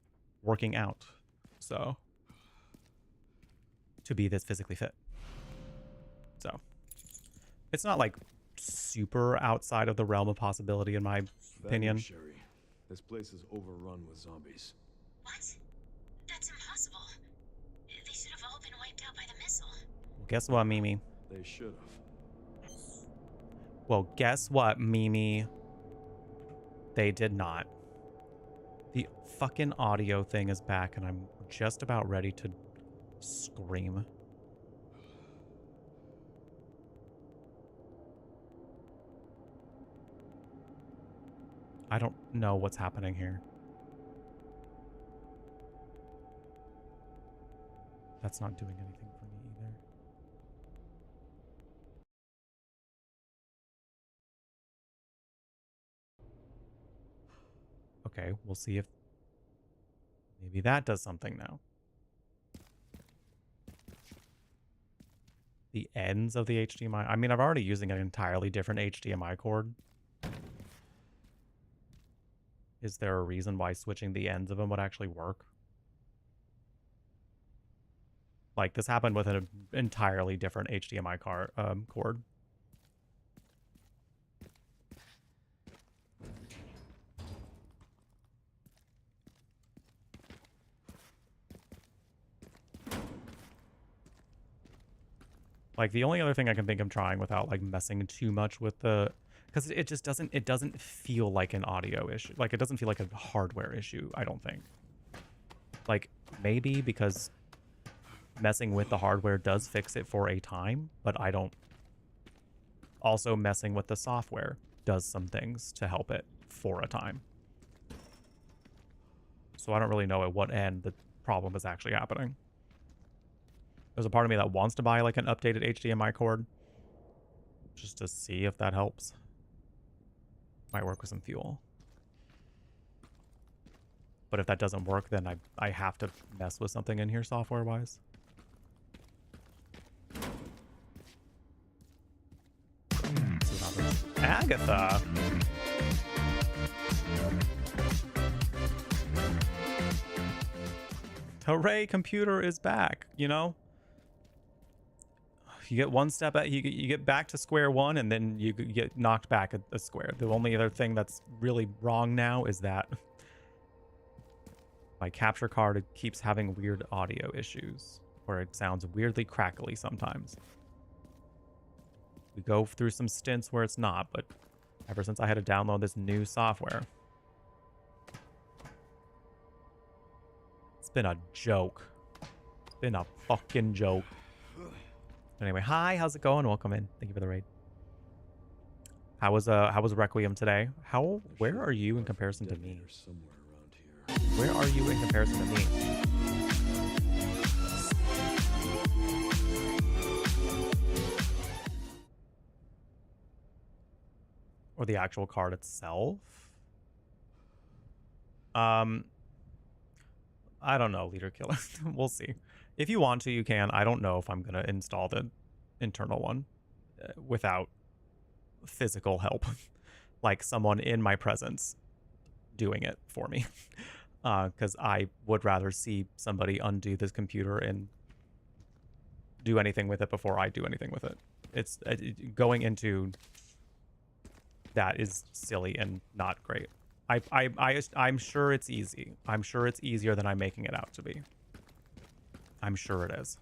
working out. So to be this physically fit. So it's not like super outside of the realm of possibility in my opinion. Sherry. This place is overrun with zombies. What? That's impossible. They should have all been wiped out by the missile. Well, guess what, Mimi? They should have. Well, guess what, Mimi? They did not. The fucking audio thing is back, and I'm just about ready to scream. I don't know what's happening here. That's not doing anything for me either. Okay, we'll see if maybe that does something now. The ends of the HDMI. I mean, I'm already using an entirely different HDMI cord. Is there a reason why switching the ends of them would actually work? Like, this happened with an entirely different HDMI cord. Like, the only other thing I can think of trying without, like, messing too much with the... Because it just doesn't feel like an audio issue. Like, it doesn't feel like a hardware issue, I don't think. Like, maybe because messing with the hardware does fix it for a time, but I don't... Also, messing with the software does some things to help it for a time. So I don't really know at what end the problem is actually happening. There's a part of me that wants to buy, like, an updated HDMI cord. Just to see if that helps. Might work with some fuel. But if that doesn't work, then I have to mess with something in here software-wise. Agatha! Hooray, computer is back, you know? You get one step at you get back to square one, and then you get knocked back a square. The only other thing that's really wrong now is that my capture card keeps having weird audio issues, where it sounds weirdly crackly sometimes. We go through some stints where it's not, but ever since I had to download this new software, it's been a joke. It's been a fucking joke. Anyway, hi, how's it going? Welcome in. Thank you for the raid. How was Requiem today? Where are you in comparison to me? Where are you in comparison to me? Or the actual card itself? I don't know, Leader Killer. We'll see. If you want to, you can. I don't know if I'm going to install the internal one without physical help. Like someone in my presence doing it for me. Because I would rather see somebody undo this computer and do anything with it before I do anything with it. It's going into that is silly and not great. I'm sure it's easy. I'm sure it's easier than I'm making it out to be. I'm sure it is.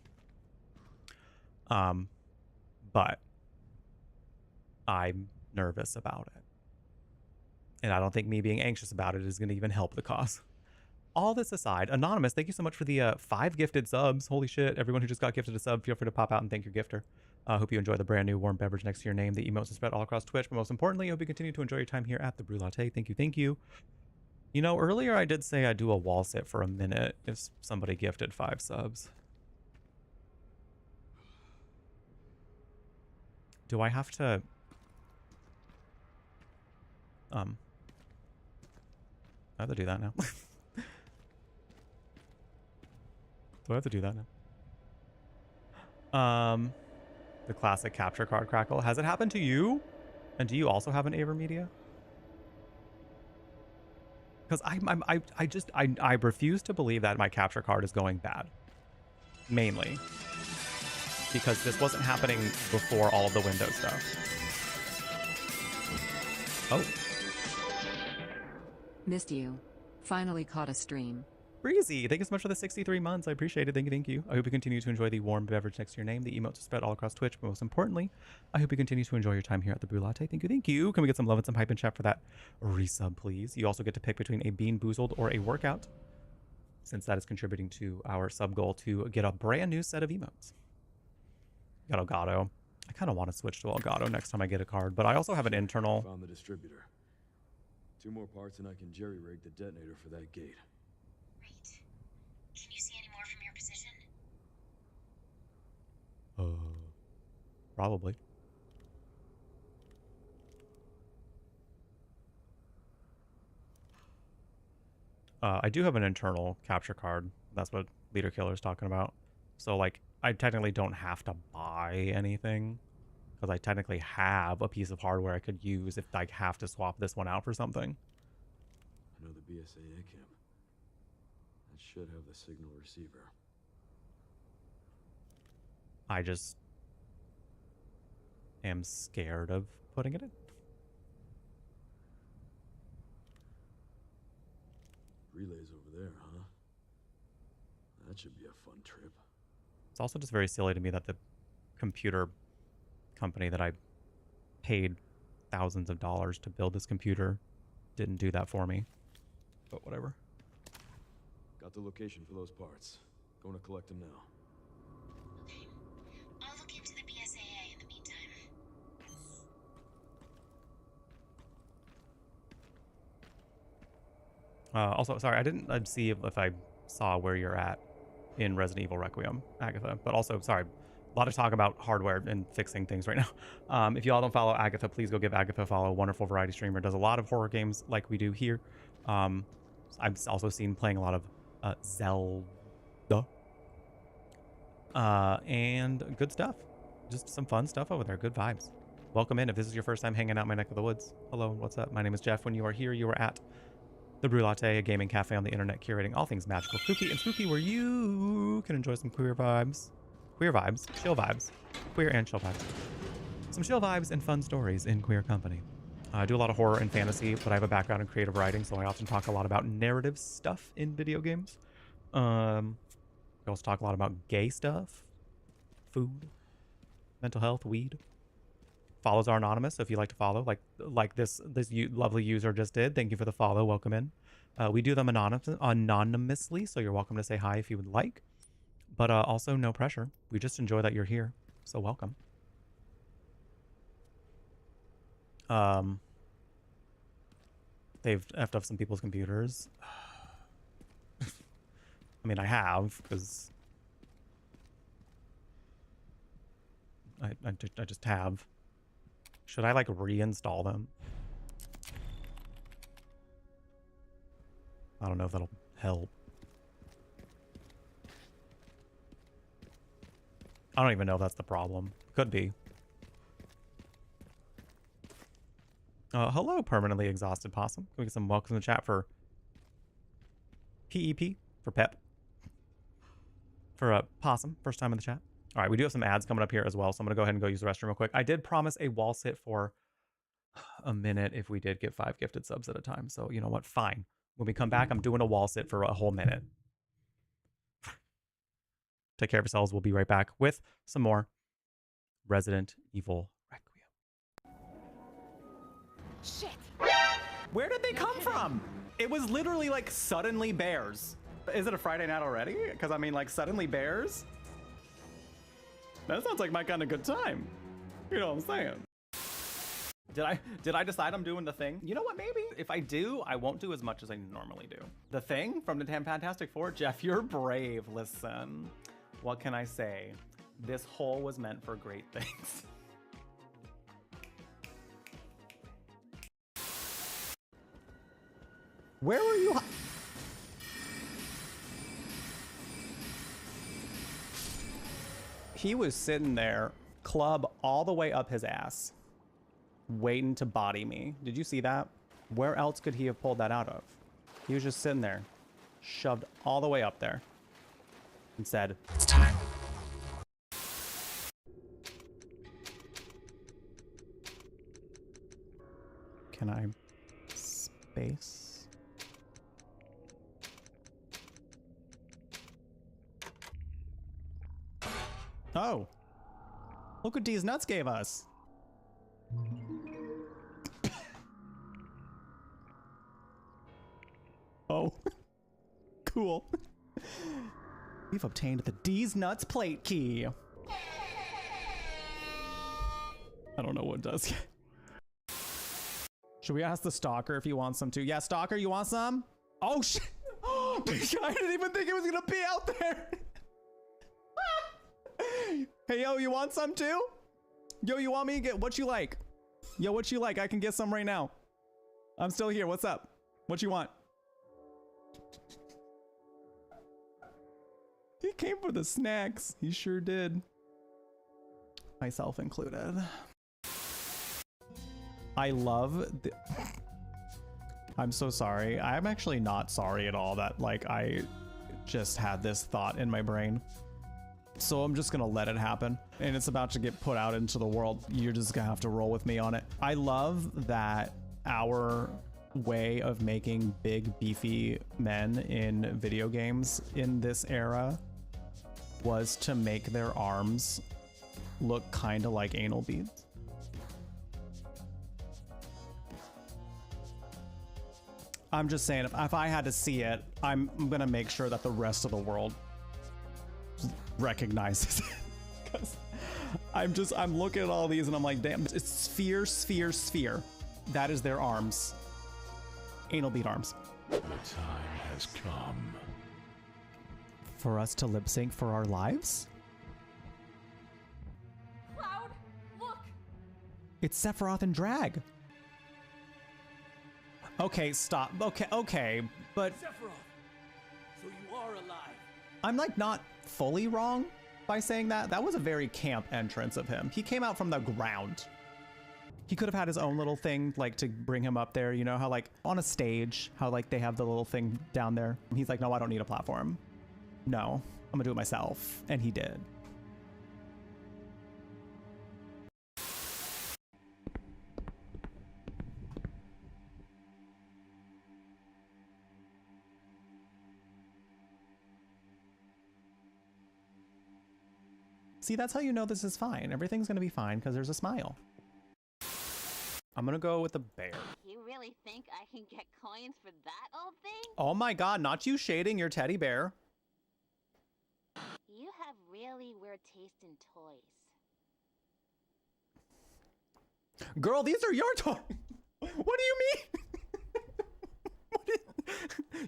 But I'm nervous about it. And I don't think me being anxious about it is going to even help the cause. All this aside, Anonymous, thank you so much for the 5 gifted subs. Holy shit. Everyone who just got gifted a sub, feel free to pop out and thank your gifter. Hope you enjoy the brand new warm beverage next to your name. The emotes are spread all across Twitch. But most importantly, I hope you continue to enjoy your time here at the Brew Latte. Thank you. Thank you. You know, earlier I did say I'd do a wall sit for a minute if somebody gifted 5 subs. Do I have to... I have to do that now. Do I have to do that now? The classic capture card crackle. Has it happened to you? And do you also have an AverMedia? Because I refuse to believe that my capture card is going bad. Mainly. Because this wasn't happening before all of the Windows stuff. Oh. Missed you. Finally caught a stream. Breezy, thank you so much for the 63 months. I appreciate it. Thank you, thank you. I hope you continue to enjoy the warm beverage next to your name. The emotes are spread all across Twitch, but most importantly, I hope you continue to enjoy your time here at the Brew Latte. Thank you, thank you. Can we get some love and some hype in chat for that resub, please? You also get to pick between a Bean Boozled or a workout, since that is contributing to our sub goal to get a brand new set of emotes. Got Elgato. I kind of want to switch to Elgato next time I get a card, but I also have an internal. Found the distributor. 2 more parts and I can jerry-rig the detonator for that gate. Great. Can you see any more from your position? Probably. I do have an internal capture card. That's what Leader Killer is talking about. So, like, I technically don't have to buy anything. Because I technically have a piece of hardware I could use if I have to swap this one out for something. I know the BSAA camp. That should have the signal receiver. I just am scared of putting it in. Relays over there, huh? That should be a fun trip. It's also just very silly to me that the computer company that I paid thousands of dollars to build this computer didn't do that for me. But whatever. Got the location for those parts. Going to collect them now. Okay. I'll look into the BSAA in the meantime. Also, sorry, I didn't see if I saw where you're at in Resident Evil Requiem, Agatha. But also, sorry, a lot of talk about hardware and fixing things right now. If you all don't follow Agatha, please go give Agatha a follow. Wonderful variety streamer. Does a lot of horror games like we do here. I've also seen playing a lot of Zelda. And good stuff. Just some fun stuff over there. Good vibes. Welcome in. If this is your first time hanging out in my neck of the woods. Hello, what's up? My name is Jeff. When you are here, you are at the Brew Latte, a gaming cafe on the internet curating all things magical, kooky, and spooky, where you can enjoy some queer vibes. Queer vibes, chill vibes, queer and chill vibes. Some chill vibes and fun stories in queer company. I do a lot of horror and fantasy, but I have a background in creative writing, so I often talk a lot about narrative stuff in video games. We also talk a lot about gay stuff, food, mental health, weed. Follows are anonymous, so if you like to follow, like this lovely user just did, thank you for the follow. Welcome in. We do them anonymously, so you're welcome to say hi if you would like. But also no pressure. We just enjoy that you're here, so welcome. They've effed up some people's computers. I mean, I have, because I just have. Should I, like, reinstall them? I don't know if that'll help. I don't even know if that's the problem. Could be. Hello, permanently exhausted possum. Can we get some welcome in the chat for PEP, for Pep, for possum, first time in the chat. All right, we do have some ads coming up here as well, so I'm going to go ahead and go use the restroom real quick. I did promise a wall sit for a minute if we did get 5 gifted subs at a time. So you know what? Fine. When we come back, I'm doing a wall sit for a whole minute. Take care of yourselves. We'll be right back with some more Resident Evil Requiem. Shit. Where did they come from? It was literally like suddenly bears. Is it a Friday night already? Because I mean, like suddenly bears? That sounds like my kind of good time. You know what I'm saying? Did I decide I'm doing the thing? You know what, maybe? If I do, I won't do as much as I normally do. The thing from the Fantastic Four? Jeff, you're brave. Listen, what can I say? This hole was meant for great things. Where were you? He was sitting there, club all the way up his ass, waiting to body me. Did you see that? Where else could he have pulled that out of? He was just sitting there, shoved all the way up there, and said, "It's time." Can I space? Oh, look what D's nuts gave us. Oh, cool. We've obtained the D's nuts plate key. I don't know what it does yet. Should we ask the stalker if he wants some too? Yeah, stalker, you want some? Oh shit! I didn't even think it was gonna be out there. Hey, yo, you want some too? Yo, you want me to get what you like? Yo, what you like? I can get some right now. I'm still here. What's up? What you want? He came for the snacks. He sure did. Myself included. I love the... I'm so sorry. I'm actually not sorry at all that, like, I just had this thought in my brain. So I'm just gonna let it happen. And it's about to get put out into the world. You're just gonna have to roll with me on it. I love that our way of making big, beefy men in video games in this era was to make their arms look kind of like anal beads. I'm just saying, if I had to see it, I'm gonna make sure that the rest of the world recognizes it. Because I'm looking at all these and I'm like, damn, it's sphere, sphere, sphere. That is their arms. Anal bead arms. The time has come. For us to lip sync for our lives? Cloud, look! It's Sephiroth and Drag. Okay, stop. Okay, but Sephiroth, so you are alive. I'm like not fully wrong by saying that. That was a very camp entrance of him. He came out from the ground. He could have had his own little thing, like to bring him up there. You know how like on a stage, how like they have the little thing down there. He's like, no, I don't need a platform. No, I'm gonna do it myself. And he did. See, that's how you know this is fine. Everything's gonna be fine because there's a smile. I'm gonna go with the bear. You really think I can get coins for that old thing? Oh my god, not you shading your teddy bear. You have really weird taste in toys. Girl, these are your toys. What do you mean?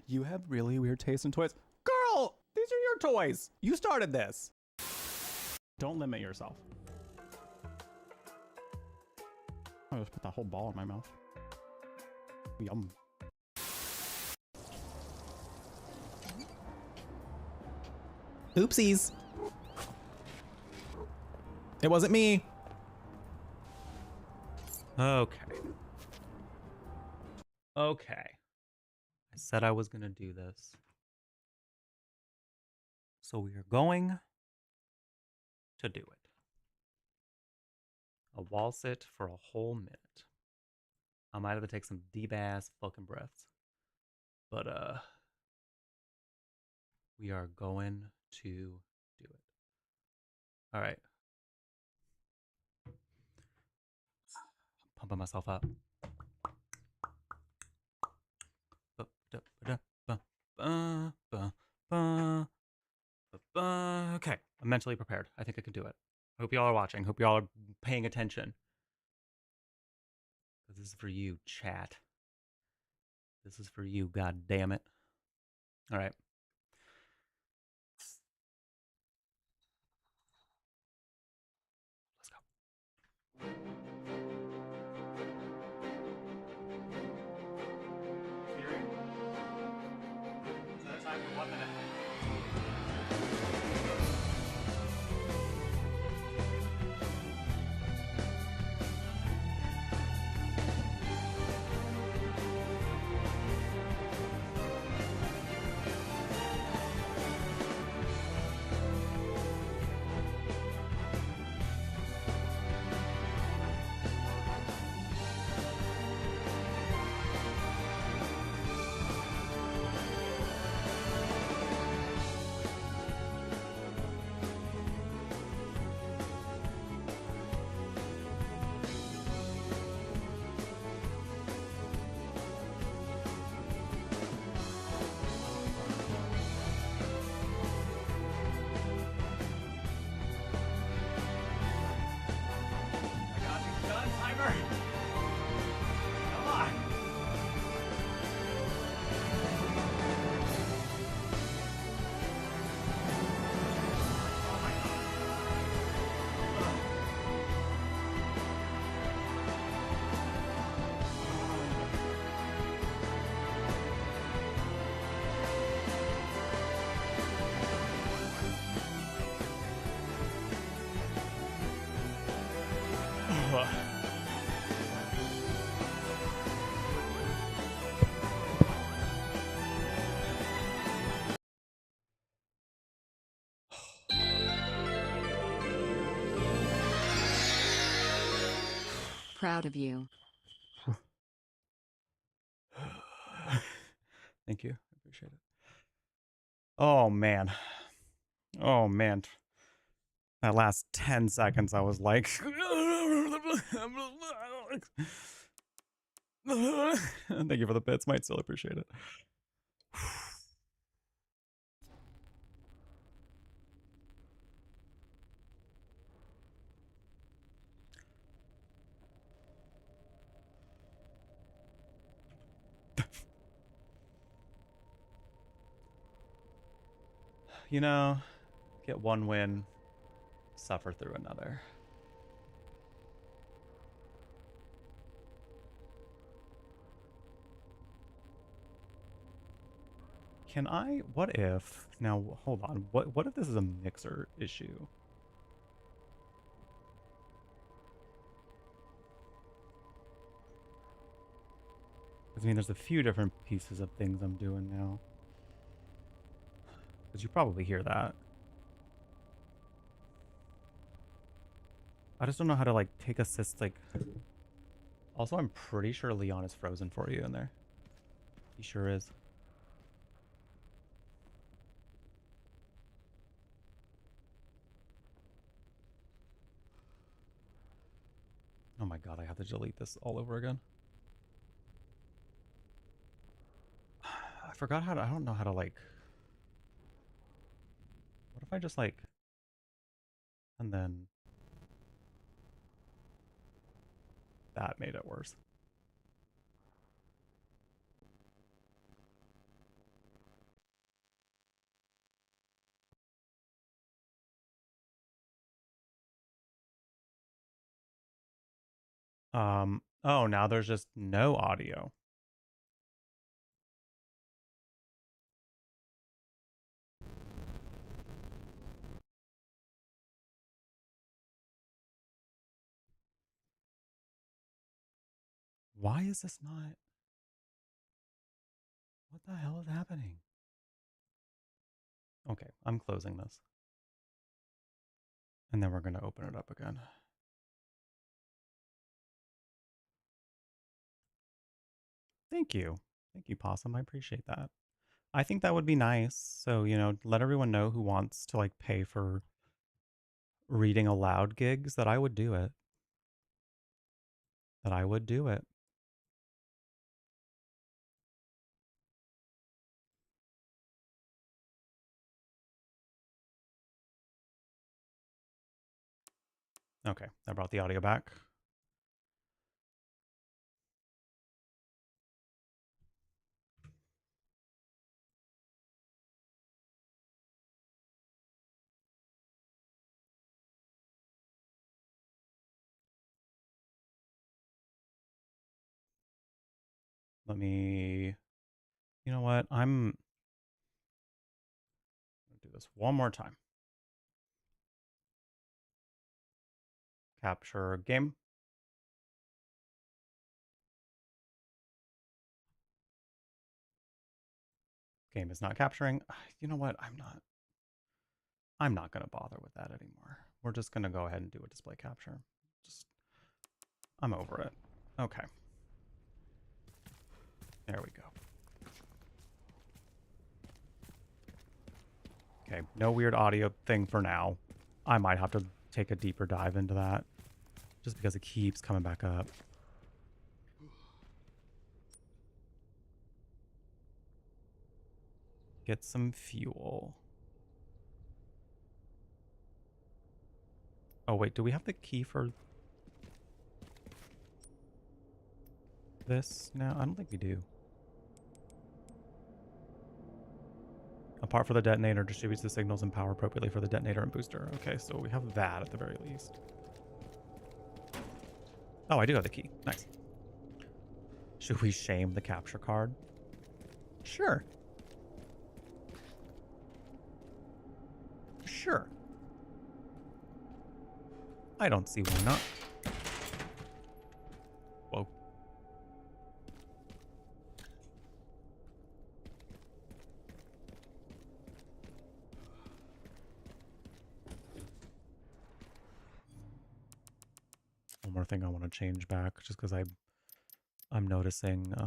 You have really weird taste in toys. Girl, these are your toys. You started this. Don't limit yourself. I just put that whole ball in my mouth. Yum. Oopsies. It wasn't me. Okay. Okay. I said I was gonna do this. So we are going to do it. A wall sit for a whole minute. I might have to take some deep ass fucking breaths. But we are going to do it. All right. Pumping myself up. Okay, I'm mentally prepared. I think I can do it. I hope y'all are watching. Hope y'all are paying attention. This is for you, chat. This is for you, god damn it. All right. Let's go. Set time for 1 minute. Proud of you. Thank you. I appreciate it. Oh, man. Oh, man. That last 10 seconds, I was like... Thank you for the bits. Might still appreciate it. You know, get one win, suffer through another. Can I, what if, now hold on, what if this is a mixer issue? I mean, there's a few different pieces of things I'm doing now. Because you probably hear that. I just don't know how to, like, take assists, like... Also, I'm pretty sure Leon is frozen for you in there. He sure is. Oh my god, I have to delete this all over again. I forgot how to, I don't know how to, like... What if I just, like... And then... That made it worse. Oh, now there's just no audio. Why is this not? What the hell is happening? Okay, I'm closing this. And then we're going to open it up again. Thank you. Thank you, Possum. I appreciate that. I think that would be nice. So, you know, let everyone know who wants to like pay for reading aloud gigs that I would do it. That I would do it. Okay, I brought the audio back. Let me, you know what? I'm gonna do this one more time. Capture game. Game is not capturing. You know what? I'm not gonna bother with that anymore. We're just gonna go ahead and do a display capture. I'm over it. Okay. There we go. Okay, no weird audio thing for now. I might have to take a deeper dive into that just because it keeps coming back up. Get some fuel. Oh wait, do we have the key for this now? I don't think we do. A part for the detonator distributes the signals and power appropriately for the detonator and booster. Okay, so we have that at the very least. Oh, I do have the key. Nice. Should we shame the capture card? Sure. Sure. I don't see why not. Whoa. One more thing I want to change back just because I'm noticing let's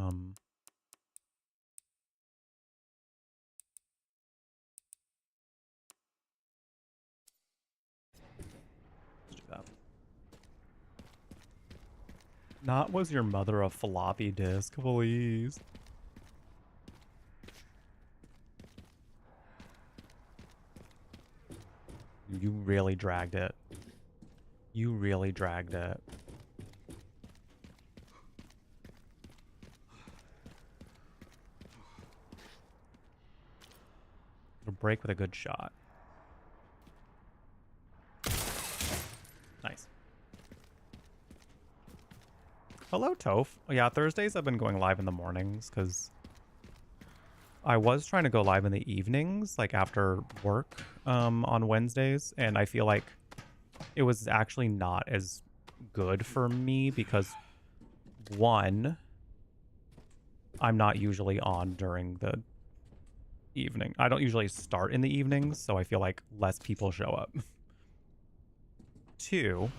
do that. Not was your mother a floppy disk, please. You really dragged it. You really dragged it. It'll break with a good shot. Nice. Hello, Toph. Yeah, Thursdays I've been going live in the mornings because I was trying to go live in the evenings, like after work on Wednesdays, and I feel like it was actually not as good for me because, one, I'm not usually on during the evening. I don't usually start in the evenings, so I feel like less people show up. Two,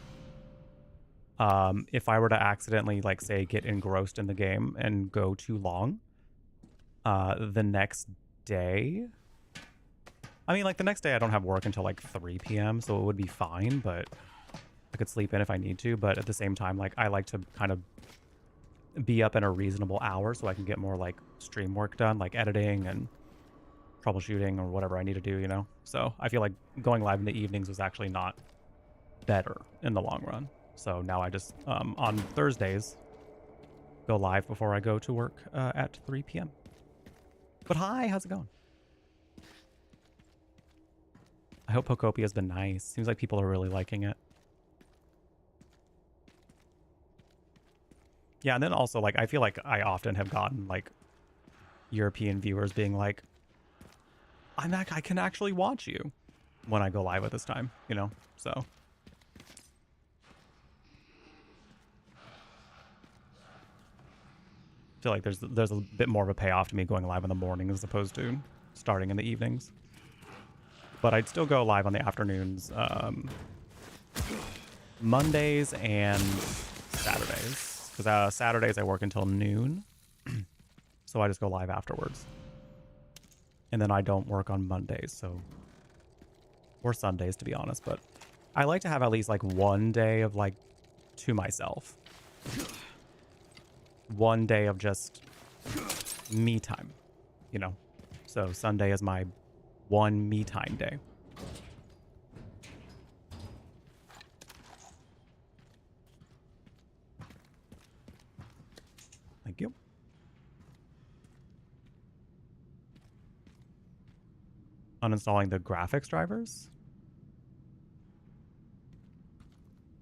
if I were to accidentally, like, say, get engrossed in the game and go too long, the next day... I mean, like, the next day I don't have work until, like, 3 p.m., so it would be fine, but I could sleep in if I need to. But at the same time, like, I like to kind of be up in a reasonable hour so I can get more, like, stream work done, like editing and troubleshooting or whatever I need to do, you know? So I feel like going live in the evenings was actually not better in the long run. So now I just, on Thursdays, go live before I go to work at 3 p.m. But hi, how's it going? I hope Pokopia has been nice. Seems like people are really liking it. Yeah, and then also, like, I feel like I often have gotten, like, European viewers being like, I can actually watch you when I go live at this time, you know? So. I feel like there's a bit more of a payoff to me going live in the morning as opposed to starting in the evenings. But I'd still go live on the afternoons, Mondays and Saturdays. Because Saturdays I work until noon. So I just go live afterwards. And then I don't work on Mondays, so... Or Sundays, to be honest, but... I like to have at least, like, one day of, like, to myself. One day of just me time, you know? So Sunday is my one me time day. Thank you. Uninstalling the graphics drivers.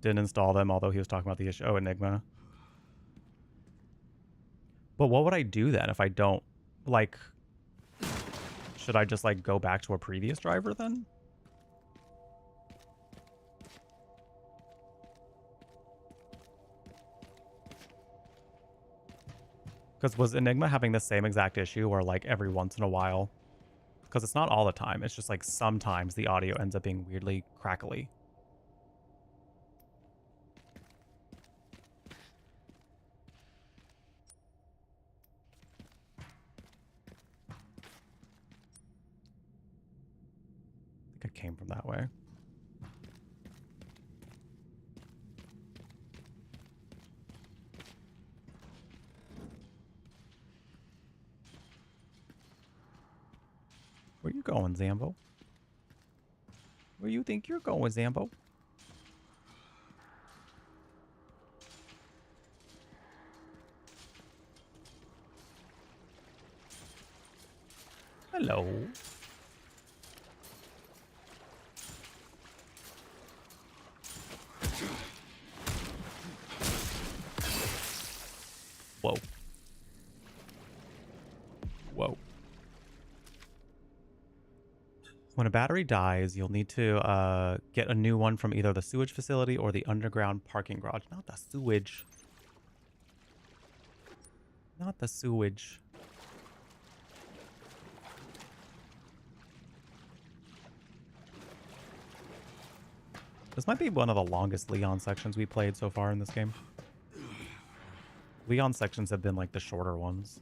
Didn't install them, although he was talking about the issue. Oh, Enigma. But what would I do then if I don't, like, should I just, like, go back to a previous driver then? Because was Enigma having the same exact issue where, like, every once in a while? Because it's not all the time. It's just, like, sometimes the audio ends up being weirdly crackly. I think I came from that way. Where you going, Zambo? Where you think you're going, Zambo? Hello. Whoa. Whoa. When a battery dies, you'll need to get a new one from either the sewage facility or the underground parking garage. Not the sewage. Not the sewage. This might be one of the longest Leon sections we played so far in this game. Leon sections have been like the shorter ones.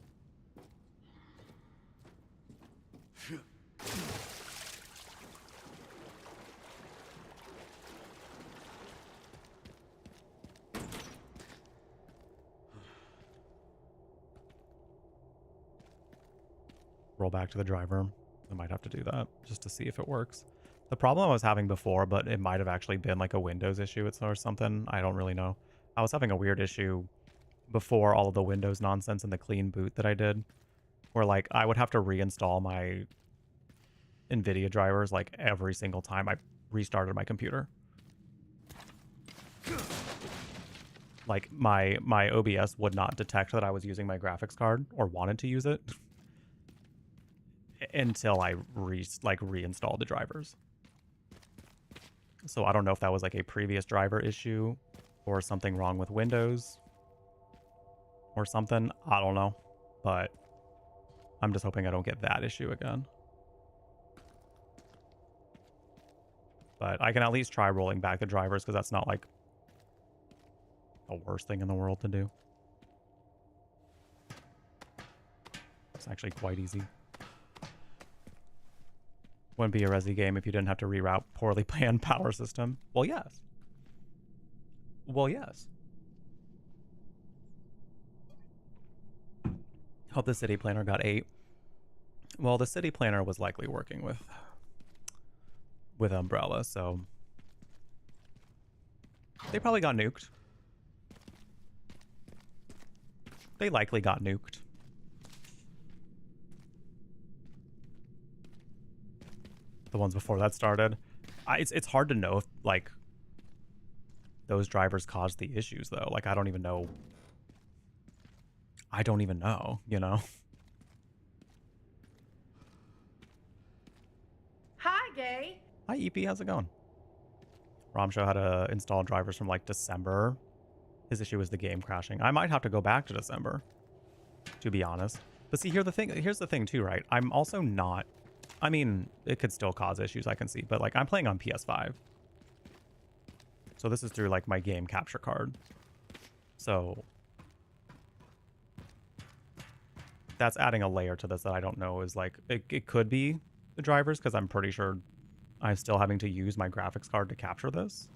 Roll back to the driver. I might have to do that just to see if it works. The problem I was having before, but it might have actually been like a Windows issue or something. I don't really know. I was having a weird issue before all of the Windows nonsense and the clean boot that I did, where like I would have to reinstall my NVIDIA drivers like every single time I restarted my computer. Like my OBS would not detect that I was using my graphics card or wanted to use it until I reinstalled the drivers. So I don't know if that was like a previous driver issue or something wrong with Windows or something. I don't know, but I'm just hoping I don't get that issue again. But I can at least try rolling back the drivers because that's not like the worst thing in the world to do. It's actually quite easy. Wouldn't be a Resi game if you didn't have to reroute poorly planned power system. Well, yes. Well, yes. Hope the city planner got 8. Well, the city planner was likely working with Umbrella, so they probably got nuked. They likely got nuked. The ones before that started. It's hard to know if like those drivers caused the issues though. Like I don't even know. I don't even know, you know. Hi, Gay. Hi EP, how's it going? Ramsho had to install drivers from like December. His issue was the game crashing. I might have to go back to December, to be honest. But see, here's the thing too, right? I'm also not, I mean, it could still cause issues, I can see, but like I'm playing on PS5. So this is through like my game capture card. So that's adding a layer to this that I don't know is like, it could be the drivers, because I'm pretty sure I'm still having to use my graphics card to capture this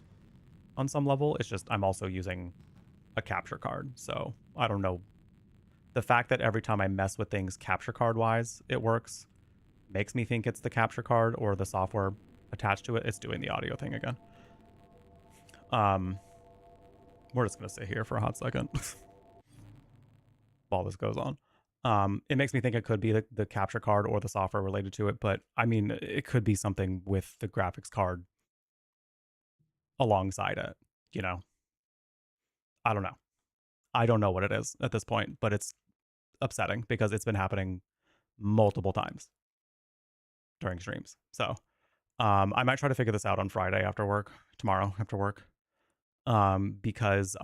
on some level. It's just I'm also using a capture card, so I don't know. The fact that every time I mess with things capture card wise it works makes me think it's the capture card or the software attached to it. It's doing the audio thing again. We're just gonna sit here for a hot second while this goes on. It makes me think it could be the capture card or the software related to it, but I mean, it could be something with the graphics card alongside it, you know? I don't know. I don't know what it is at this point, but it's upsetting because it's been happening multiple times during streams. So I might try to figure this out on Friday after work, tomorrow after work, because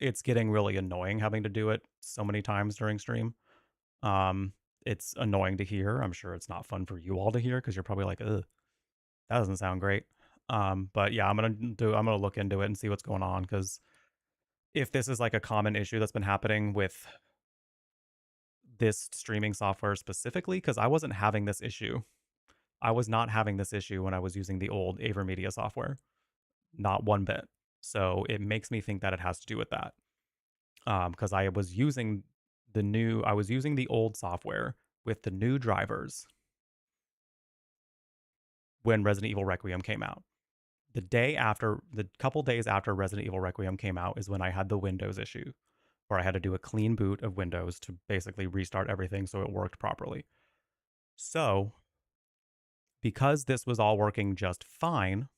it's getting really annoying having to do it so many times during stream. It's annoying to hear. I'm sure it's not fun for you all to hear because you're probably like, ugh, that doesn't sound great. But yeah, I'm gonna look into it and see what's going on, because if this is like a common issue that's been happening with this streaming software specifically, because I wasn't having this issue. I was not having this issue when I was using the old AverMedia software. Not one bit. So it makes me think that it has to do with that. Because I was using the old software with the new drivers when Resident Evil Requiem came out. The couple days after Resident Evil Requiem came out is when I had the Windows issue, where I had to do a clean boot of Windows to basically restart everything so it worked properly. So, because this was all working just fine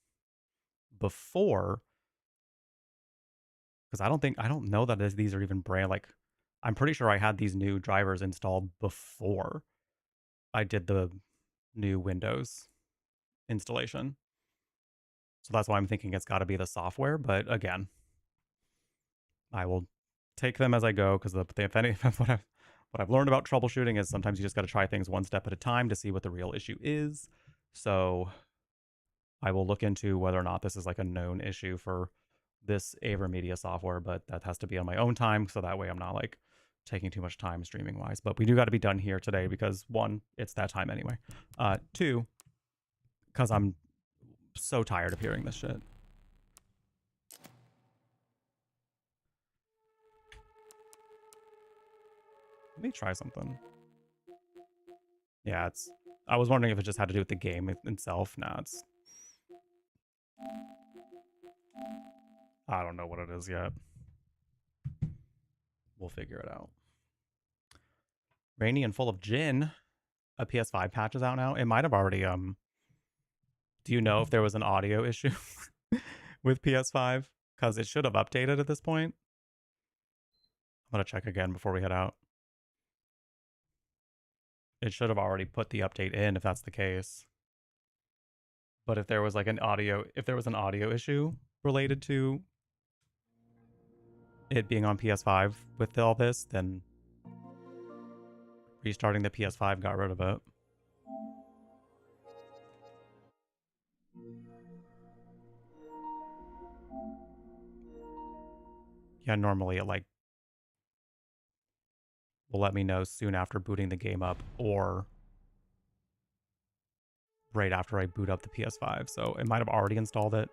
before, because I don't know that these are even brand, like, I'm pretty sure I had these new drivers installed before I did the new Windows installation. So that's why I'm thinking it's got to be the software. But again, I will take them as I go, because what I've learned about troubleshooting is sometimes you just got to try things one step at a time to see what the real issue is. So I will look into whether or not this is like a known issue for this AverMedia software, but that has to be on my own time, so that way I'm not like taking too much time streaming wise. But we do got to be done here today because 1, it's that time anyway. 2, because I'm so tired of hearing this shit. Let me try something. Yeah, I was wondering if it just had to do with the game itself. Nah, it's... I don't know what it is yet. We'll figure it out. Rainy and Full of Gin. A PS5 patch is out now. It might have already, do you know if there was an audio issue with PS5? Because it should have updated at this point. I'm going to check again before we head out. It should have already put the update in if that's the case. But if there was like an audio issue related to it being on PS5 with all this, then restarting the PS5 got rid of it. Yeah, normally it like will let me know soon after booting the game up or right after I boot up the PS5. So it might have already installed it,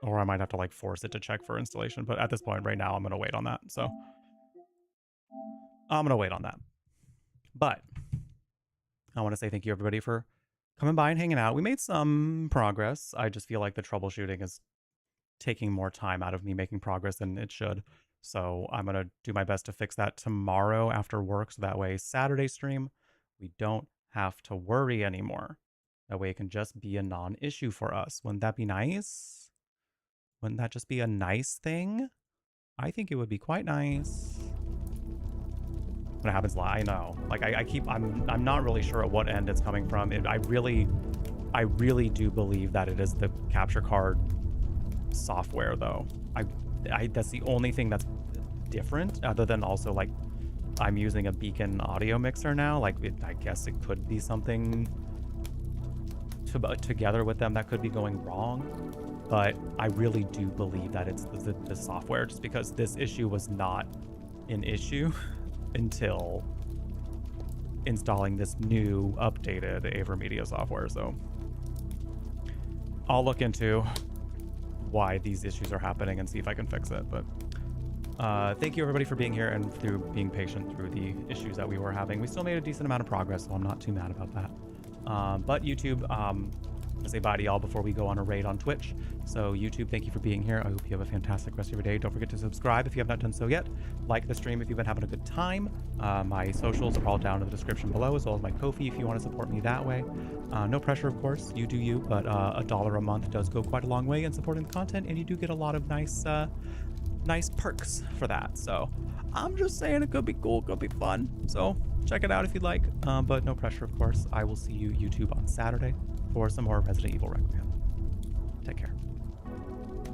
or I might have to like force it to check for installation. But at this point right now, I'm going to wait on that. So I'm going to wait on that. But I want to say thank you everybody for coming by and hanging out. We made some progress. I just feel like the troubleshooting is taking more time out of me making progress than it should. So I'm going to do my best to fix that tomorrow after work. So that way Saturday stream, we don't have to worry anymore. That way it can just be a non-issue for us. Wouldn't that be nice? Wouldn't that just be a nice thing? I think it would be quite nice. When it happens live, I know. Like I'm not really sure at what end it's coming from. I really do believe that it is the capture card software though. That's the only thing that's different, other than also like I'm using a Beacon audio mixer now. Like I guess it could be something together with them that could be going wrong, but I really do believe that it's the software, just because this issue was not an issue until installing this new updated AverMedia software. So I'll look into why these issues are happening and see if I can fix it. But thank you everybody for being here and through being patient through the issues that we were having. We still made a decent amount of progress, so I'm not too mad about that. But YouTube, I'm gonna say bye to y'all before we go on a raid on Twitch. So YouTube, thank you for being here. I hope you have a fantastic rest of your day. Don't forget to subscribe if you have not done so yet. Like the stream if you've been having a good time. My socials are all down in the description below, as well as my Ko-fi if you want to support me that way. No pressure, of course. You do you, but $1 a month does go quite a long way in supporting the content, and you do get a lot of nice perks for that. So I'm just saying it could be cool, could be fun. So check it out if you'd like, but no pressure, of course. I will see you YouTube on Saturday for some more Resident Evil Requiem. Take care.